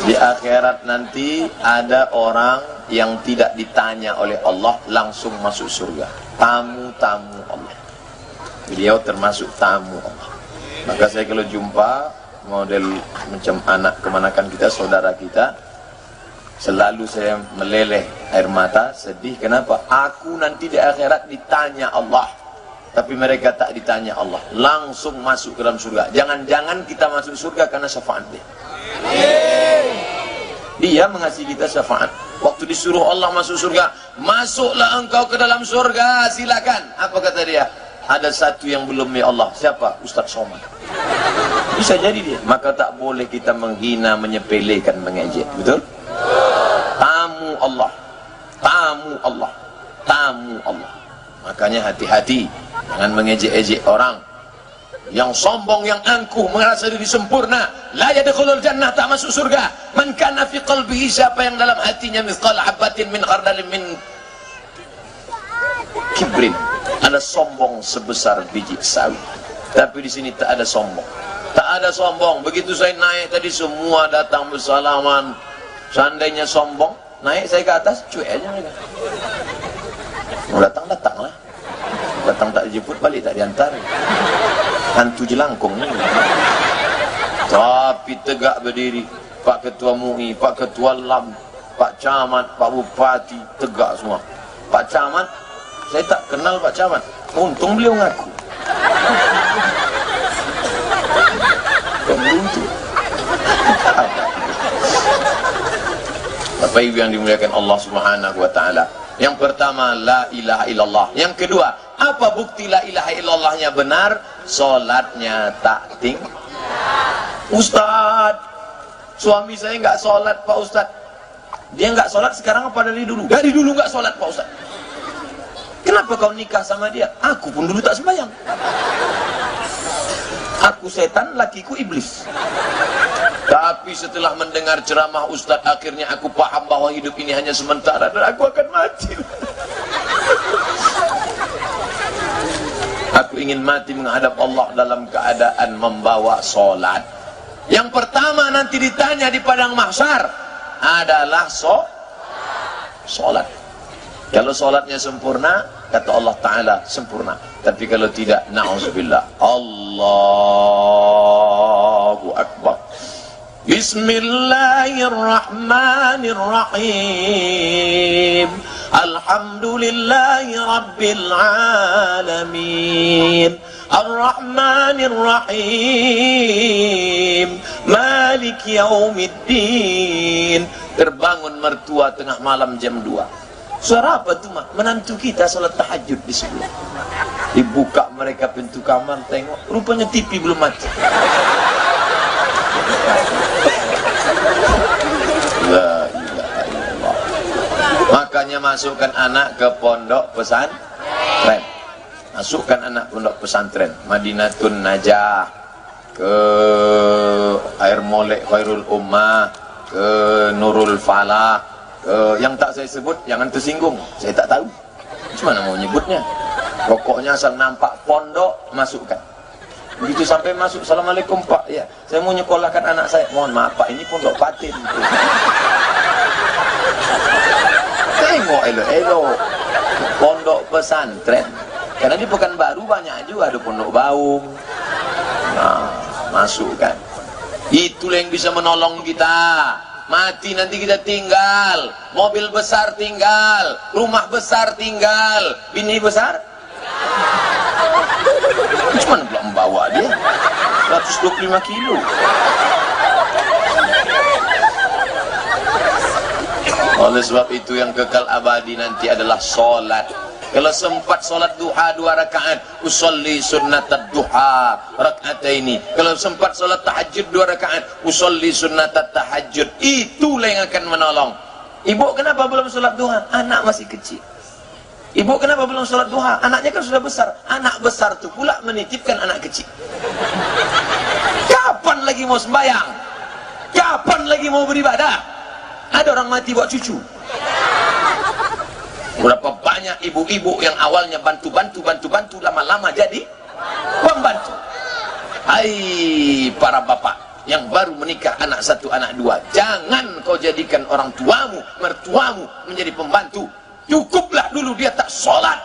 Di akhirat nanti ada orang yang tidak ditanya oleh Allah langsung masuk surga. Tamu-tamu Allah. Beliau termasuk tamu Allah. Maka saya kalau jumpa model macam anak kemanakan kita, saudara kita, selalu saya meleleh air mata, sedih. Kenapa? Aku nanti di akhirat ditanya Allah, tapi mereka tak ditanya Allah, langsung masuk ke dalam surga. Jangan-jangan kita masuk surga karena syafaat dia. Dia mengasihi kita syafaat. Waktu disuruh Allah masuk surga, masuklah engkau ke dalam surga, silakan. Apa kata dia? Ada satu yang belum, ya Allah. Siapa? Ustaz Somad. Bisa jadi dia. Maka tak boleh kita menghina, menyepelekan, mengejek. Betul? Tamu Allah, tamu Allah, tamu Allah. Makanya hati-hati, jangan mengejek-ejek orang. Yang sombong, yang angkuh, merasa diri sempurna, la yadkhulul jannah, tak masuk surga. Man kana fi qalbihi, siapa yang dalam hatinya mithqal habatin min khardalin min kibrin, ada sombong sebesar biji sawi. Tapi di sini tak ada sombong. Tak ada sombong. Begitu saya naik tadi semua datang bersalaman. Seandainya sombong, naik saya ke atas, cuek aja mereka. Mau datang lah. Datang tak dijemput, balik tak diantar. Hantu jelangkung ni. Tapi tegak berdiri. Pak Ketua MUI, Pak Ketua LAM, Pak Camat, Pak Bupati, tegak semua. Pak Camat, saya tak kenal Pak Camat. Untung beliau ngaku. Beruntung. Bapak Ibu yang dimuliakan Allah Subhanahu wa taala. Yang pertama, la ilaha illallah. Yang kedua, apa bukti la ilaha illallahnya benar? Salatnya tak tinggal. Ustaz, suami saya nggak sholat Pak Ustaz. Dia nggak sholat sekarang apa dari dulu? Dari dulu nggak sholat Pak Ustaz. Kenapa kau nikah sama dia? Aku pun dulu tak sembahyang. Aku setan, lakiku iblis. Tapi setelah mendengar ceramah Ustaz, akhirnya aku paham bahwa hidup ini hanya sementara dan aku akan mati. Aku ingin mati menghadap Allah dalam keadaan membawa sholat. Yang pertama nanti ditanya di padang mahsyar adalah sholat. Kalau sholatnya sempurna, kata Allah Ta'ala, sempurna. Tapi kalau tidak, na'udzubillah. Allahu Akbar. Bismillahirrahmanirrahim. Alhamdulillahi Rabbil Alamin. Ar-Rahmanir-Rahim. Malik Yaumiddin. Terbangun mertua tengah malam jam 2. Suara apa tu mah? Menantu kita salat tahajud di sebelah. Dibuka mereka pintu kamar, tengok rupanya TV belum mati. La ilaha illallah. Makanya masukkan anak ke pondok pesantren. Masukkan anak pondok pesantren Madinatun Najah, ke Air Molek Khairul Ummah, ke Nurul Falah, yang tak saya sebut jangan tersinggung, saya tak tahu macam mana mau nyebutnya. Pokoknya asal nampak pondok masukkan. Begitu sampai masuk, Assalamualaikum Pak, ya saya mau nyekolahkan anak saya. Mohon maaf Pak, ini pondok patin. Tengok elok-elok pondok pesantren. Karena di Pekanbaru banyak juga ada pondok Baung. Nah, masukkan. Itulah yang bisa menolong kita. Mati nanti kita tinggal, mobil besar tinggal, rumah besar tinggal, bini besar. Cuman belum membawa dia 125 kilo. Oleh sebab itu yang kekal abadi nanti adalah sholat. Kalau sempat sholat duha 2 rakaat, usolli sunnatad duha rakataini. Kalau sempat sholat tahajud 2 rakaat, usolli sunnatat tahajud. Itulah yang akan menolong. Ibu kenapa belum sholat duha? Anak masih kecil. Ibu kenapa belum sholat duha? Anaknya kan sudah besar. Anak besar itu pula menitipkan anak kecil. Kapan lagi mau sembahyang? Kapan lagi mau beribadah? Ada orang mati buat cucu. Berapa banyak ibu-ibu yang awalnya bantu, lama-lama jadi pembantu. Hai para bapak yang baru menikah, anak 1, anak 2, jangan kau jadikan orang tuamu, mertuamu menjadi pembantu. Cukuplah dulu dia tak sholat,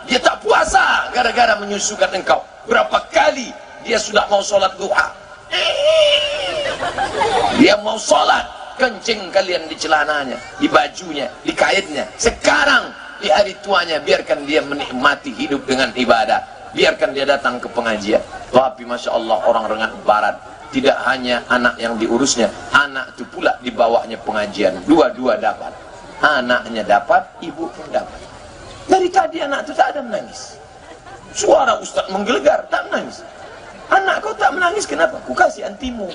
dia tak puasa gara-gara menyusukan engkau. Berapa kali dia sudah mau sholat duha, dia mau sholat, kencing kalian di celananya, di bajunya, di kaitnya. Sekarang di hari tuanya biarkan dia menikmati hidup dengan ibadah, biarkan dia datang ke pengajian. Tapi Masya Allah, orang Rengat Barat tidak hanya anak yang diurusnya, anak itu pula dibawanya pengajian. Dua-dua dapat, anaknya dapat, ibu pun dapat. Dari tadi anak itu tak ada menangis. Suara Ustaz menggelegar, tak menangis. Anak kau tak menangis, kenapa? Ku kasih antimu.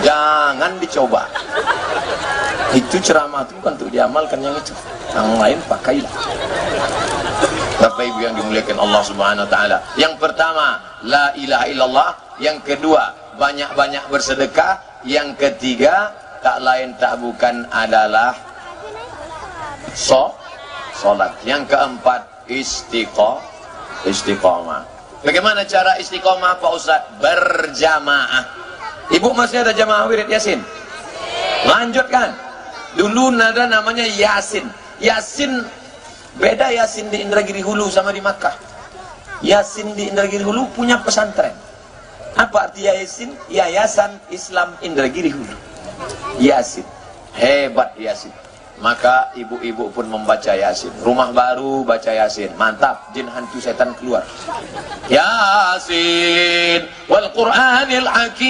Jangan dicoba. Itu ceramah itu bukan untuk diamalkan, yang itu yang lain pakailah. Bapak Ibu yang dimuliakan Allah Subhanahu wa taala. Yang pertama, la ilaha illallah. Yang kedua, banyak-banyak bersedekah. Yang ketiga, tak lain tak bukan adalah sholat. Yang keempat, istiqomah. Bagaimana cara istiqomah Pak Ustaz? Berjamaah. Ibu masih ada jamaah wirid Yasin? Lanjutkan. Dulu ada namanya Yasin. Yasin beda, Yasin di Indragiri Hulu sama di Makkah. Yasin di Indragiri Hulu punya pesantren. Apa arti Yasin? Yayasan Islam Indragiri Hulu. Yasin. Hebat Yasin. Maka ibu-ibu pun membaca Yasin. Rumah baru baca Yasin. Mantap, jin hantu setan keluar. Yasin wal Qur'anil Hakim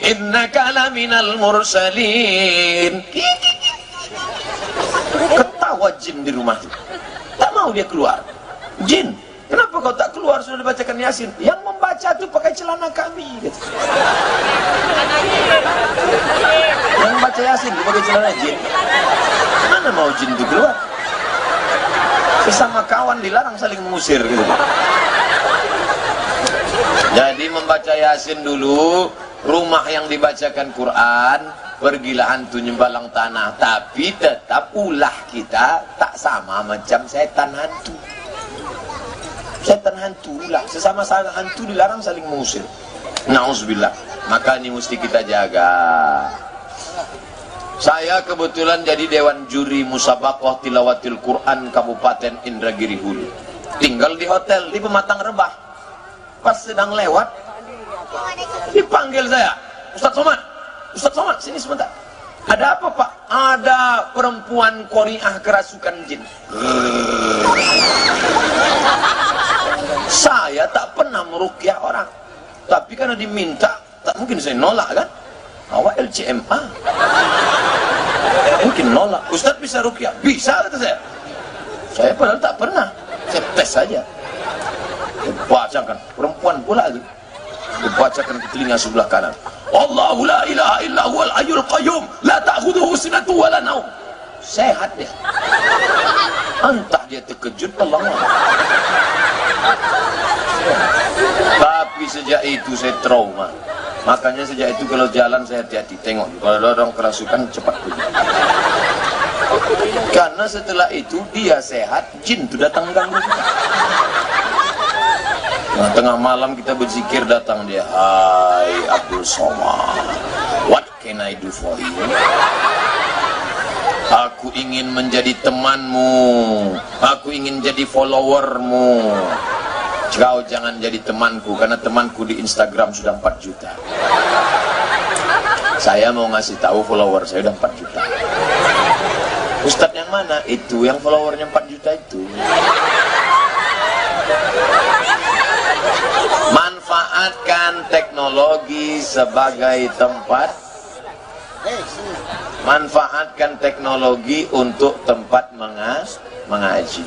innaka laminal mursalin. Ketawa jin di rumah itu. Tak mau dia keluar. Jin, kenapa kau tak keluar, sudah dibacakan Yasin? Yang membaca itu pakai celana kami, gitu. Yang baca Yasin pakai celana jin. Mana mau jin itu keluar? Sesama kawan dilarang saling mengusir, gitu. Jadi membaca Yasin dulu, rumah yang dibacakan Quran, pergilah hantu nyembalang tanah, tapi tetap ulah kita tak sama macam setan hantu. Setan hantu ulah, sesama hantu dilarang saling mengusir. Nauzubillah. Maka ini mesti kita jaga. Saya kebetulan jadi dewan juri musabaqah tilawatil Quran Kabupaten Indragiri Hulu. Tinggal di hotel di Pematang Rebah. Pas sedang lewat, dipanggil saya, Ustaz Somad, sini sebentar. Ada apa Pak? Ada perempuan Qori'ah kerasukan jin. Saya tak pernah meruqyah orang, tapi karena diminta, tak mungkin saya nolak kan? Awak LCMA, mungkin nolak. Ustaz bisa ruqyah? Bisa, kata saya. Saya padahal tak pernah, saya tes saja. Bacakan, perempuan pula itu. Dibacakan ke telinga sebelah kanan. Allahu la ilaha illa huwal hayyul qayyum la ta'khudhuhu sinatun wa la naum. Sehat dia. Entah dia terkejut Allah. Tapi sejak itu saya trauma. Makanya sejak itu kalau jalan saya hati-hati, tengok kalau ada orang kerasukan cepat pergi. Karena setelah itu dia sehat, jin itu datang ganggu. Nah, tengah malam kita berzikir, datang dia. Hai Abdul Somad, what can I do for you? Aku ingin menjadi temanmu, aku ingin jadi followermu. Kau jangan jadi temanku, karena temanku di Instagram sudah 4 juta. Saya mau ngasih tahu follower saya sudah 4 juta. Ustadz yang mana? Itu yang followernya 4 juta itu. Manfaatkan teknologi sebagai tempat. Manfaatkan teknologi untuk tempat mengaji.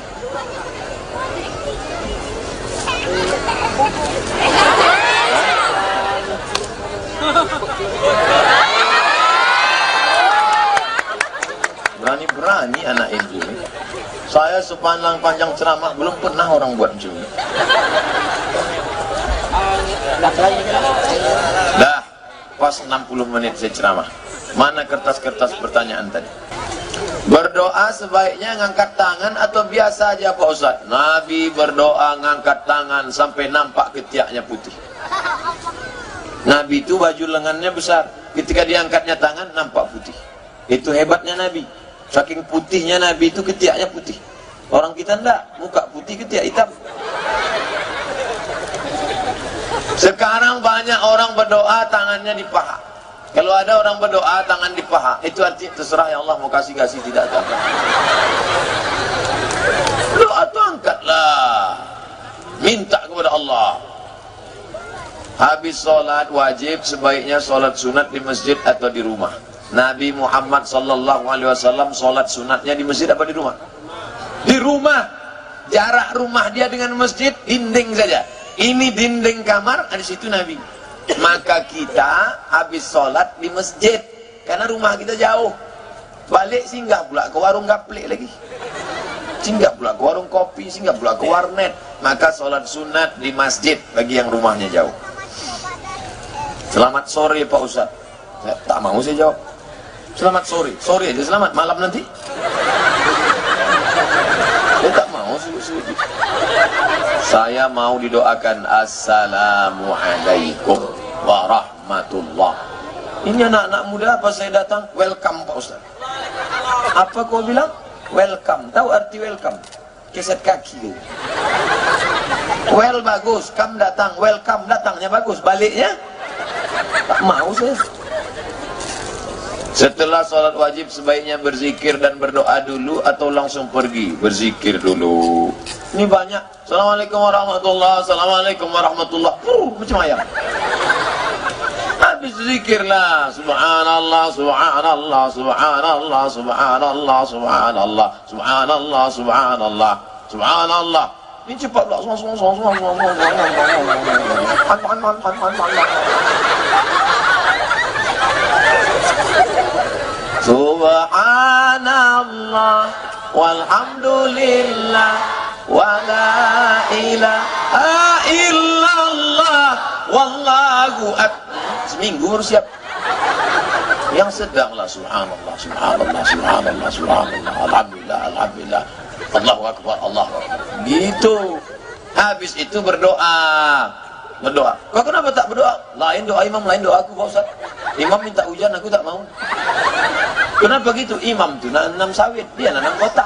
Berani-berani anak ibu. Saya sepanjang ceramah belum pernah orang buat macam ini. Dah, pas 60 menit saya ceramah. Mana kertas-kertas pertanyaan tadi? Berdoa sebaiknya ngangkat tangan atau biasa aja Pak Ustaz? Nabi berdoa ngangkat tangan sampai nampak ketiaknya putih. Nabi itu baju lengannya besar, ketika diangkatnya tangan nampak putih. Itu hebatnya Nabi. Saking putihnya Nabi itu ketiaknya putih. Orang kita enggak, muka putih ketiak hitam. Sekarang banyak orang berdoa tangannya di paha. Kalau ada orang berdoa tangan di paha, itu artinya terserah ya Allah mau kasih tidak tahu. Doa tu angkatlah, minta kepada Allah. Habis sholat wajib sebaiknya sholat sunat di masjid atau di rumah. Nabi Muhammad SAW sholat sunatnya di masjid apa di rumah? Di rumah. Jarak rumah dia dengan masjid dinding saja. Ini dinding kamar, ada situ Nabi. Maka kita habis sholat di masjid, karena rumah kita jauh. Balik singgah pula ke warung gaplek lagi, singgah pula ke warung kopi, singgah pula ke warnet. Maka sholat sunat di masjid bagi yang rumahnya jauh. Selamat sore Pak Ustaz. Tak mau saya jawab. Selamat sore. Sore aja selamat. Malam nanti. Saya tak mau subuh-subuh. Saya mau didoakan Assalamualaikum warahmatullah. Ini anak-anak muda apa saya datang? Welcome Pak Ustaz. Apa kau bilang? Welcome. Tahu arti welcome? Keset kaki. Well bagus, come datang. Welcome datangnya bagus. Baliknya tak mau saya. Setelah sholat wajib sebaiknya berzikir dan berdoa dulu atau langsung pergi? Berzikir dulu. Ini banyak. Assalamualaikum warahmatullah. Assalamualaikum warahmatullah. Macam ayam. Habis zikirlah. Subhanallah, subhanallah, subhanallah, subhanallah, subhanallah, subhanallah, subhanallah, subhanallah. Ini cepat pula. Subhanallah walhamdulillah wa la ilaha illallah wallahu akbar. Seminggu harus siap. Yang sedanglah subhanallah, subhanallah, subhanallah, subhanallah, alhamdulillah, alhamdulillah, Allahu akbar, Allahu akbar. Gitu. Habis itu berdoa. Berdoa. Kau kenapa tak berdoa? Lain doa imam, lain doa aku Pak Ustaz. Imam minta hujan, aku tak mau. Kenapa gitu? Imam tu nanam sawit, dia nanam kota.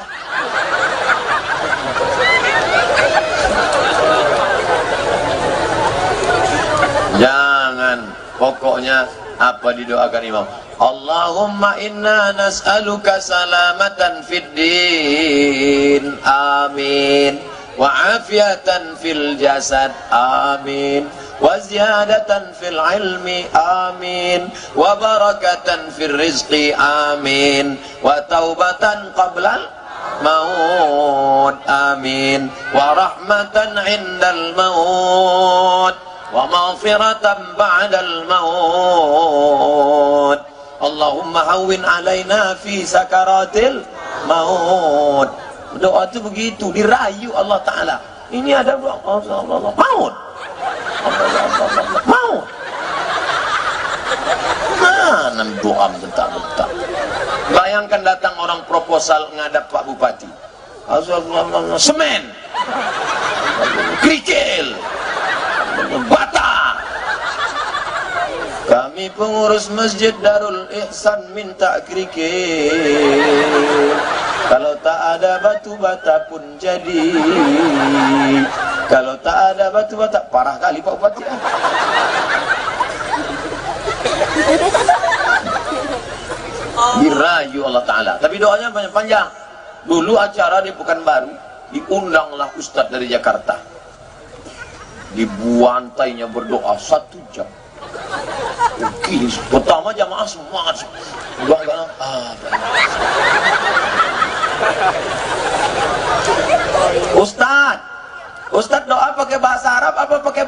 Jangan. Pokoknya apa didoakan imam? Allahumma inna nas'aluka salamatan fid din. Amin. Wa afiatan fil jasad. Amin. Wa ziyadatan fil ilmi. Amin. Wa barakatan fil rizqi. Amin. Wa taubatan qablal maut. Amin. Wa rahmatan indal maut. Wa maghfiratan ba'dal maut. Allahumma hawwin alaina fi sakaratil maut. Doa itu begitu, dirayu Allah Ta'ala. Ini ada doa Allah, maut. Maut. Mana doa bentak-bentak. Bayangkan datang orang proposal ngadap Pak Bupati. Semen, kerikil, bata. Kami pengurus Masjid Darul Ihsan minta kerikil. Kalau tak ada batu bata pun jadi. Kalau tak ada batu bata, parah kali Pak Bupati. Dirayu Allah Ta'ala. Tapi doanya banyak panjang. Dulu acara di Pekanbaru, diundanglah Ustadz dari Jakarta. Dibuantainya berdoa 1 jam. Oke, pertama jamaah semangat. Ustadz doa pakai bahasa Arab apa pakai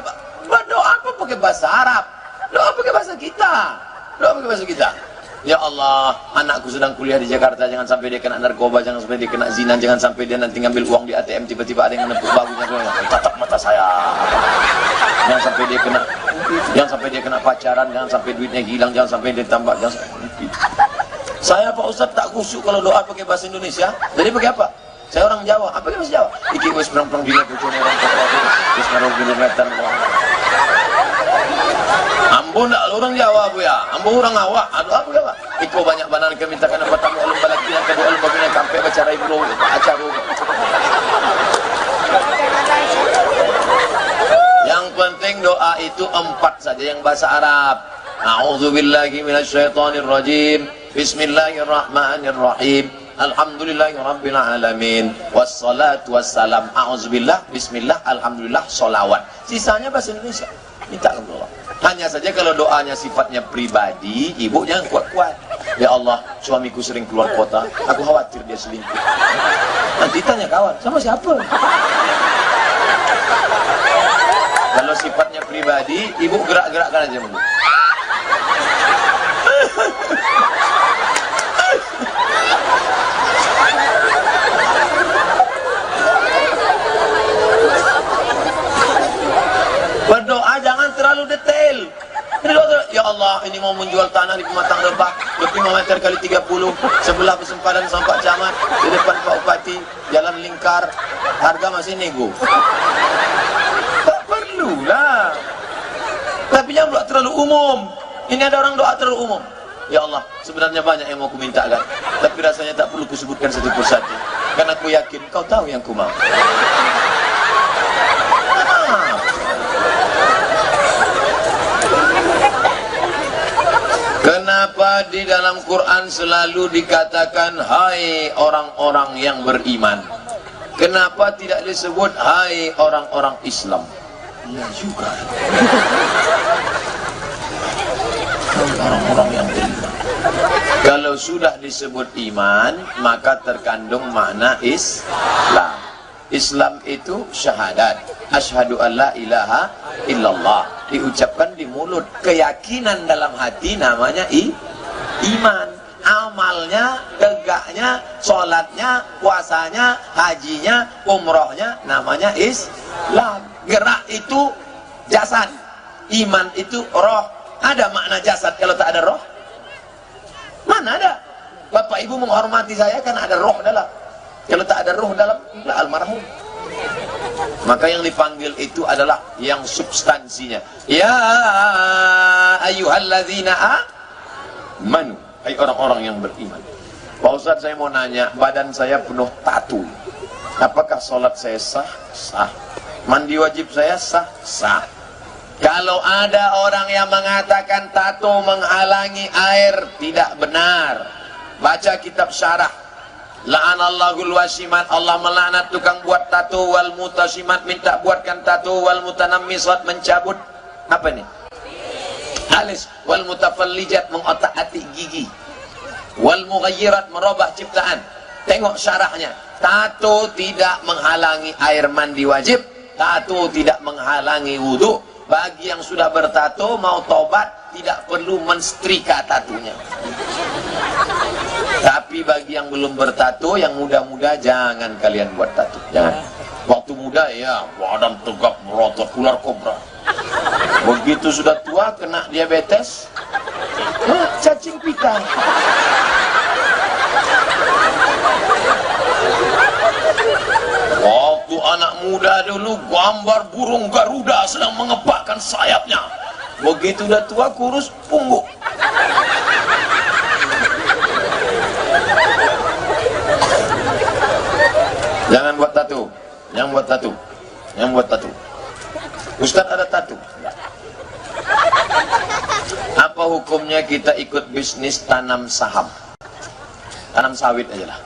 doa apa pakai bahasa Arab? Doa pakai bahasa kita. Doa pakai bahasa kita. Ya Allah, anakku sedang kuliah di Jakarta, jangan sampai dia kena narkoba, jangan sampai dia kena zina, jangan sampai dia nanti ngambil uang di ATM tiba-tiba ada yang menepuk bahunya, tatap mata saya. Jangan sampai dia kena pacaran, jangan sampai duitnya hilang, jangan sampai dia tambah, jangan sampai. Saya Pak Ustadz tak khusyuk kalau doa pakai bahasa Indonesia. Jadi pakai apa? Saya orang Jawa. Apa bahasa Jawa? Iki wis perang-perang dina bojone orang kota. Wis karo kilometer. Ambo ndak orang Jawa Bu ya. Ambo orang awak. Aduh apa ya Pak? Iko banyak banan kami minta kana tamu ulun balaki yang kedua ulun babina kampe acara ibu acara. Yang penting doa itu 4 saja yang bahasa Arab. A'udzubillahi minasyaitonirrajim. Bismillahirrahmanirrahim. Alhamdulillahirabbil alamin. Wassalatu wassalam. A'udzubillah, bismillah, alhamdulillah, sholawat. Sisanya bahasa Indonesia. Minta kepada Allah. Hanya saja kalau doanya sifatnya pribadi, ibu jangan kuat-kuat. Ya Allah, suamiku sering keluar kota, aku khawatir dia selingkuh. Nanti tanya kawan, sama siapa? Kalau sifatnya pribadi, ibu gerak-gerakkan aja dulu. Berdoa jangan terlalu detail. Ya Allah, ini mau menjual tanah di Pematang Lebak 25 meter kali 30, sebelah bersempadan sama Pak Camat, di depan Pak Bupati, jalan lingkar, harga masih nego. Tak perlulah. Tapi jangan pula terlalu umum. Ini ada orang doa terlalu umum. Ya Allah, sebenarnya banyak yang mau kumintakan, tapi rasanya tak perlu kusebutkan satu persatu, karena aku yakin kau tahu yang ku mau. Kenapa di dalam Quran selalu dikatakan hai orang-orang yang beriman? Kenapa tidak disebut hai orang-orang Islam? Ya juga. Orang-orang yang beriman. Kalau sudah disebut iman, maka terkandung makna Islam. Islam itu syahadat, asyhadu an la ilaha illallah, diucapkan di mulut. Keyakinan dalam hati namanya iman. Amalnya, tegaknya, sholatnya, puasanya, hajinya, umrohnya namanya Islam. Gerak itu jasad, iman itu roh. Ada makna jasad kalau tak ada roh? Mana ada? Bapak ibu menghormati saya karena ada roh dalam. Kalau tak ada roh dalam, enggak almarhum. Maka yang dipanggil itu adalah yang substansinya. Ya ayyuhalladzina amanu, hai orang-orang yang beriman. Pak Ustaz, saya mau nanya, badan saya penuh tato. Apakah sholat saya sah? Sah. Mandi wajib saya sah? Sah. Kalau ada orang yang mengatakan tato menghalangi air, tidak benar. Baca kitab syarah. La'anallahul wasimat, Allah melaknat tukang buat tato, wal mutasimat, minta buatkan tato, wal mutanammisat, mencabut apa nih? Alis, wal mutafallijat, mengotak-atik gigi, wal mughayyirat, merubah ciptaan. Tengok syarahnya. Tato tidak menghalangi air mandi wajib, tato tidak menghalangi wudu. Bagi yang sudah bertato mau tobat tidak perlu menstrika tatunya. Tapi bagi yang belum bertato, yang muda-muda, jangan kalian buat tato. Jangan. Waktu muda ya badan tegap merotot ular kobra. Begitu sudah tua kena diabetes, cacing pita. Waktu anak muda dulu gambar burung Garuda sedang mengepakkan sayapnya. Begitu udah tua kurus punggung. Jangan buat tato. Jangan buat tato. Jangan buat tato. Ustaz ada tato? Enggak. Apa hukumnya kita ikut bisnis tanam saham? Tanam sawit aja lah.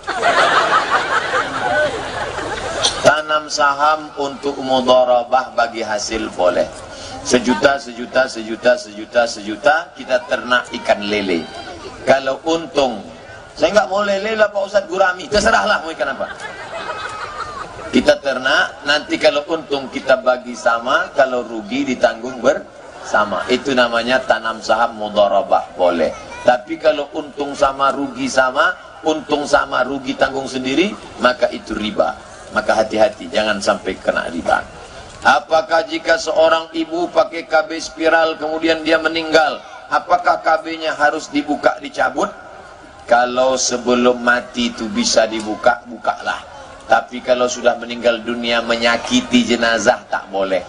Tanam saham untuk mudharabah bagi hasil boleh. Sejuta kita ternak ikan lele. Kalau untung, saya nggak mau lele lah Pak Ustadz, gurami, terserahlah mau ikan apa. Kita ternak, nanti kalau untung kita bagi sama, kalau rugi ditanggung bersama. Itu namanya tanam saham mudharabah, boleh. Tapi kalau untung sama rugi sama, untung sama rugi tanggung sendiri, maka itu riba. Maka hati-hati, jangan sampai kena riba. Apakah jika seorang ibu pakai KB spiral kemudian dia meninggal, apakah KB-nya harus dibuka, dicabut? Kalau sebelum mati itu bisa dibuka, bukalah. Tapi kalau sudah meninggal dunia menyakiti jenazah tak boleh.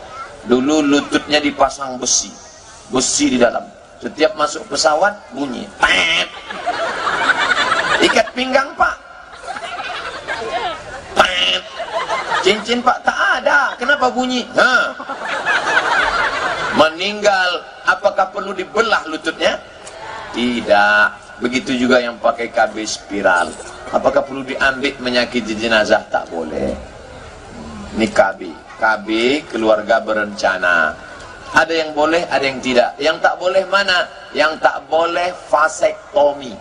Dulu lututnya dipasang besi di dalam. Setiap masuk pesawat bunyi, pet. Ikat pinggang Pak, pet. Cincin Pak tak ada, kenapa bunyi? Meninggal, apakah perlu dibelah lututnya? Tidak. Begitu juga yang pakai KB spiral. Apakah perlu diambil menyakiti jenazah? Tak boleh. Ini KB keluarga berencana. Ada yang boleh, ada yang tidak. Yang tak boleh mana? Yang tak boleh vasektomi,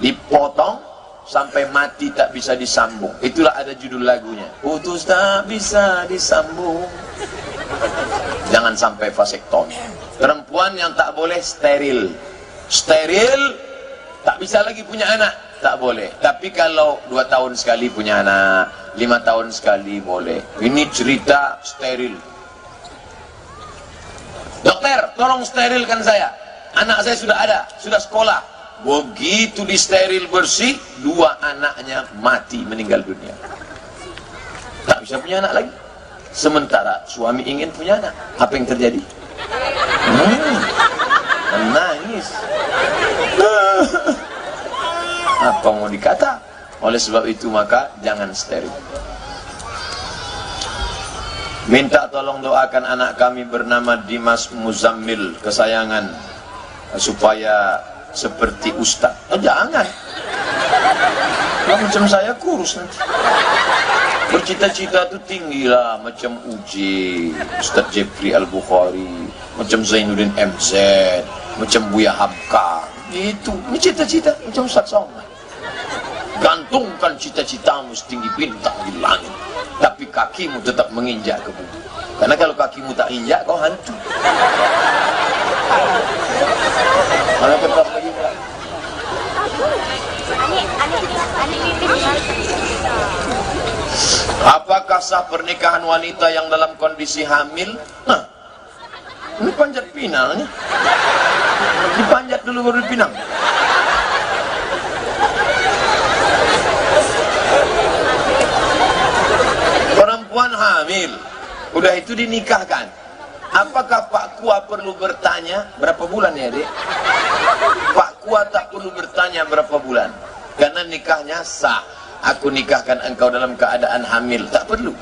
dipotong sampai mati tak bisa disambung. Itulah ada judul lagunya, putus tak bisa disambung. Jangan sampai vasektomi. Perempuan yang tak boleh steril, tak bisa lagi punya anak, tak boleh. Tapi kalau 2 tahun sekali punya anak, 5 tahun sekali boleh. Ini cerita steril. Dokter, tolong sterilkan saya. anak saya sudah ada, sudah sekolah. Begitu disteril bersih, 2 anaknya mati, meninggal dunia. Tak bisa punya anak lagi. Sementara suami ingin punya anak. Apa yang terjadi? Menangis. Apa mau dikata? Oleh sebab itu maka jangan steril. Minta tolong doakan anak kami bernama Dimas Muzammil kesayangan supaya seperti Ustaz. Oh, jangan. Macam saya kurus nanti. Bercita-cita itu tinggilah macam Uji, Ustaz Jeffrey Al-Bukhari, macam Zainuddin MZ, macam Buya Hamka. Itu, ini cita-cita macam Ustaz Somad. Gantungkan cita-citamu setinggi bintang di langit, tapi kakimu tetap menginjak ke bumi. Karena kalau kakimu tak injak, kau hantu. Mana tetap lagi? Apakah sah pernikahan wanita yang dalam kondisi hamil? Nah, ini panjat pinang nih. Dipanjat dulu baru dipinang. Perempuan hamil, udah itu dinikahkan. Apakah Pak Kua perlu bertanya berapa bulan ya, Dek? Pak Kua tak perlu bertanya berapa bulan, karena nikahnya sah. Aku nikahkan engkau dalam keadaan hamil, tak perlu.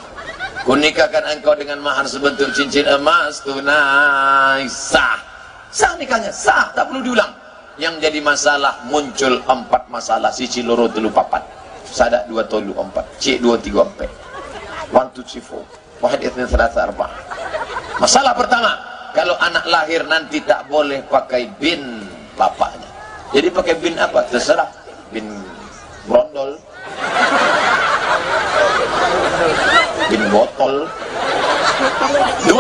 Ku nikahkan engkau dengan mahar sebentuk cincin emas tunai, sah. Sah nikahnya, sah, tak perlu diulang. Yang jadi masalah muncul 4 masalah, siji loro telu papat. Sadak 2 tolu 4, cik 2 3 4. 1 2 3 4. Wahid itsnain tsalatsa arba'. Masalah pertama, kalau anak lahir nanti tak boleh pakai bin bapaknya. Jadi pakai bin apa? Terserah. Bin brondol, bin botol. 2,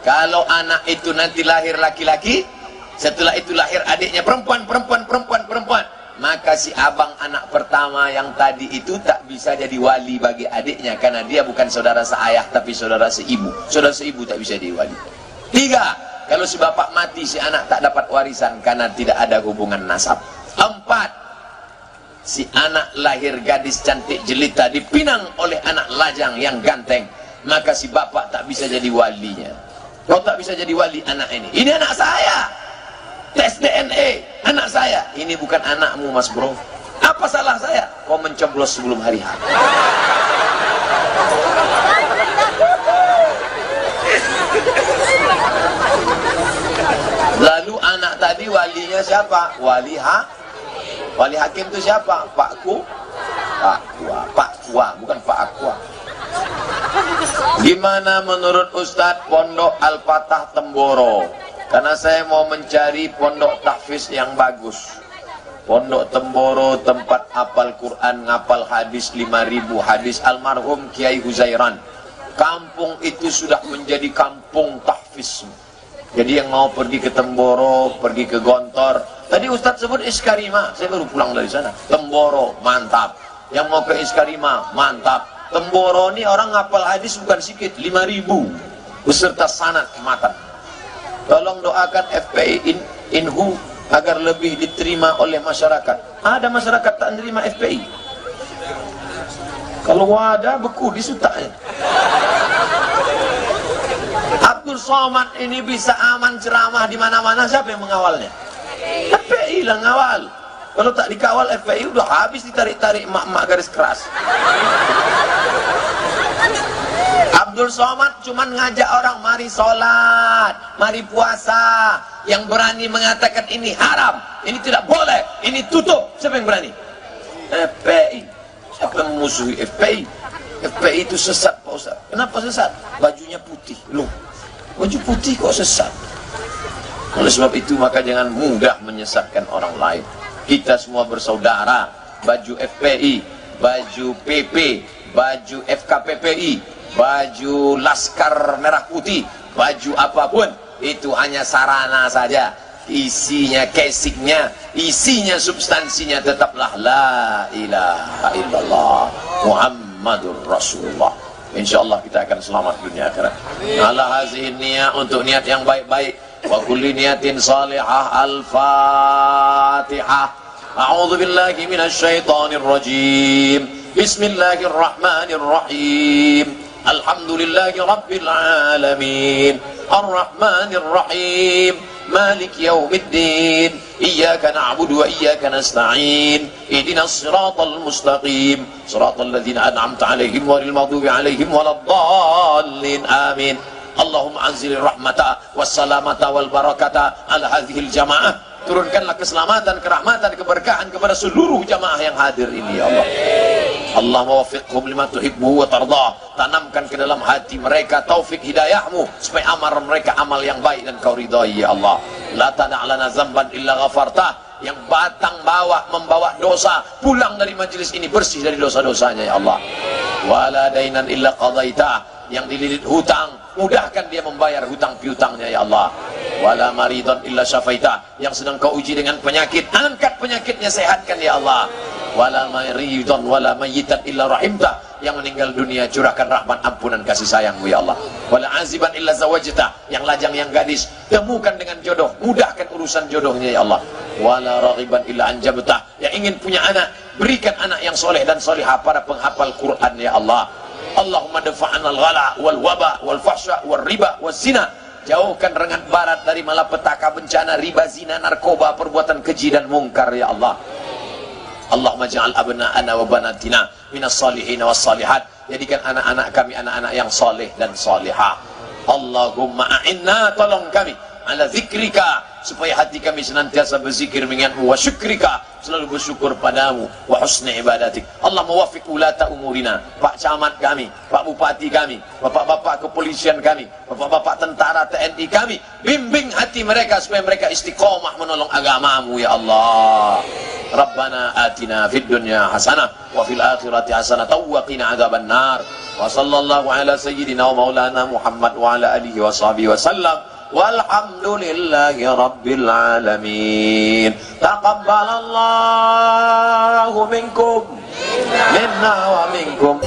kalau anak itu nanti lahir laki-laki, setelah itu lahir adiknya perempuan, maka si abang anak pertama yang tadi itu tak bisa jadi wali bagi adiknya, karena dia bukan saudara seayah tapi saudara seibu. Saudara seibu tak bisa jadi wali. 3, kalau si bapak mati, si anak tak dapat warisan karena tidak ada hubungan nasab. 4, si anak lahir gadis cantik jelita dipinang oleh anak lajang yang ganteng, maka si bapak tak bisa jadi walinya. Kau tak bisa jadi wali anak ini. Ini anak saya. Tes DNA, anak saya. Ini bukan anakmu, Mas Bro. Apa salah saya? Kau mencoblos sebelum hari H. Lalu anak tadi walinya siapa? Wali hakim itu siapa? Pak Kua, bukan Pak Aqua. Gimana menurut Ustadz pondok Al-Fatah Temboro? Karena saya mau mencari pondok tahfiz yang bagus. Pondok Temboro tempat hafal Quran, ngapal hadis 5.000 hadis almarhum Kiai Huzairan. Kampung itu sudah menjadi kampung tahfiz. Jadi yang mau pergi ke Temboro, pergi ke Gontor. Tadi Ustadz sebut Iskarima, saya baru pulang dari sana. Temboro, mantap. Yang mau ke Iskarima, mantap. Temboro ini orang ngapal hadis bukan sedikit, 5.000 beserta sanad matan. Tolong doakan FPI Inhu agar lebih diterima oleh masyarakat. Ada masyarakat tak menerima FPI. Kalau ada beku di sutaknya. Abdul Somad ini bisa aman ceramah di mana-mana, siapa yang mengawalnya? FPI lah ngawal. Kalau tak dikawal FPI udah habis ditarik-tarik emak-emak garis keras. Abdul Somad cuman ngajak orang mari sholat, mari puasa. Yang berani mengatakan ini haram, ini tidak boleh, ini tutup, siapa yang berani? FPI. Siapa yang memusuhi FPI? FPI itu sesat, Pak Ustaz. Kenapa sesat? Bajunya putih. Loh, baju putih kok sesat? Oleh sebab itu maka jangan mudah menyesatkan orang lain. Kita semua bersaudara. Baju FPI, baju PP, baju FKPPI, baju Laskar Merah Putih, baju apapun itu hanya sarana saja. Isinya, casingnya, isinya, substansinya tetaplah la ilaha illallah Muhammadur Rasulullah. InsyaAllah kita akan selamat dunia akhirat. Allah hazihin niat, untuk niat yang baik-baik. wa kulli niyatin salihah. Al-Fatihah. A'udzu billahi minasy syaithanir rajim. Bismillahirrahmanirrahim. Alhamdulillahi rabbil alamin. Arrahmanir rahim. مالك يوم الدين إياك نعبد وإياك نستعين اهدنا الصراط المستقيم صراط الذين أنعمت عليهم غير المغضوب عليهم ولا الضالين آمين اللهم أنزل الرحمة والسلامة والبركة على هذه الجماعة. Turunkanlah keselamatan, kerahmatan, keberkahan kepada seluruh jamaah yang hadir ini ya Allah. Allah mawaffiqhum lima tuhibbu wa tardah. Tanamkan ke dalam hati mereka taufik hidayahmu supaya amal mereka amal yang baik dan kau ridhai ya Allah. La tada'lana zamban illa ghafartah. Yang batang membawa dosa pulang dari majelis ini bersih dari dosa-dosanya ya Allah. Wala dainan illa qadaita. Yang dililit hutang, mudahkan dia membayar hutang piutangnya ya Allah. Wala maridon illa syafaita. Yang sedang kau uji dengan penyakit, angkat penyakitnya, sehatkan ya Allah. Wala maridon wala mayyitan illa rahimta. Yang meninggal dunia curahkan rahmat, ampunan, kasih sayangmu ya Allah. Wala aziban illa zawajta. Yang lajang, yang gadis, temukan dengan jodoh, mudahkan urusan jodohnya ya Allah. Wala raghiban illa anjabta. Yang ingin punya anak, berikan anak yang soleh dan solihah, para penghafal Quran ya Allah. Allahumma dafa'an al-ghala wal waba wal fahsya wal riba wal zina. Jauhkan rengat barat dari malapetaka, bencana, riba, zina, narkoba, perbuatan keji dan mungkar ya Allah. Allahumma ja'al abna'ana wa banatina minas salihin was salihat. Jadikan anak-anak kami anak-anak yang saleh dan salihah. Allahumma a'inna, tolong kami ala zikrika, supaya hati kami senantiasa berzikir mengingatmu, wa syukrika, selalu bersyukur padamu, wa husni ibadatik. Allah muwafiq ulata umurina, Pak Camat kami, Pak Bupati kami, Bapak-bapak kepolisian kami, Bapak-bapak tentara TNI kami, bimbing hati mereka supaya mereka istiqomah menolong agamamu ya Allah. Rabbana atina fid dunya hasanah wa fil akhirati hasanah wa qina adzaban nar. Wa sallallahu ala sayyidina wa maulana Muhammad wa ala alihi wa sahbihi wa sallam. Walhamdulillahi rabbil alamin. Taqabbalallahu minkum minna wa minkum.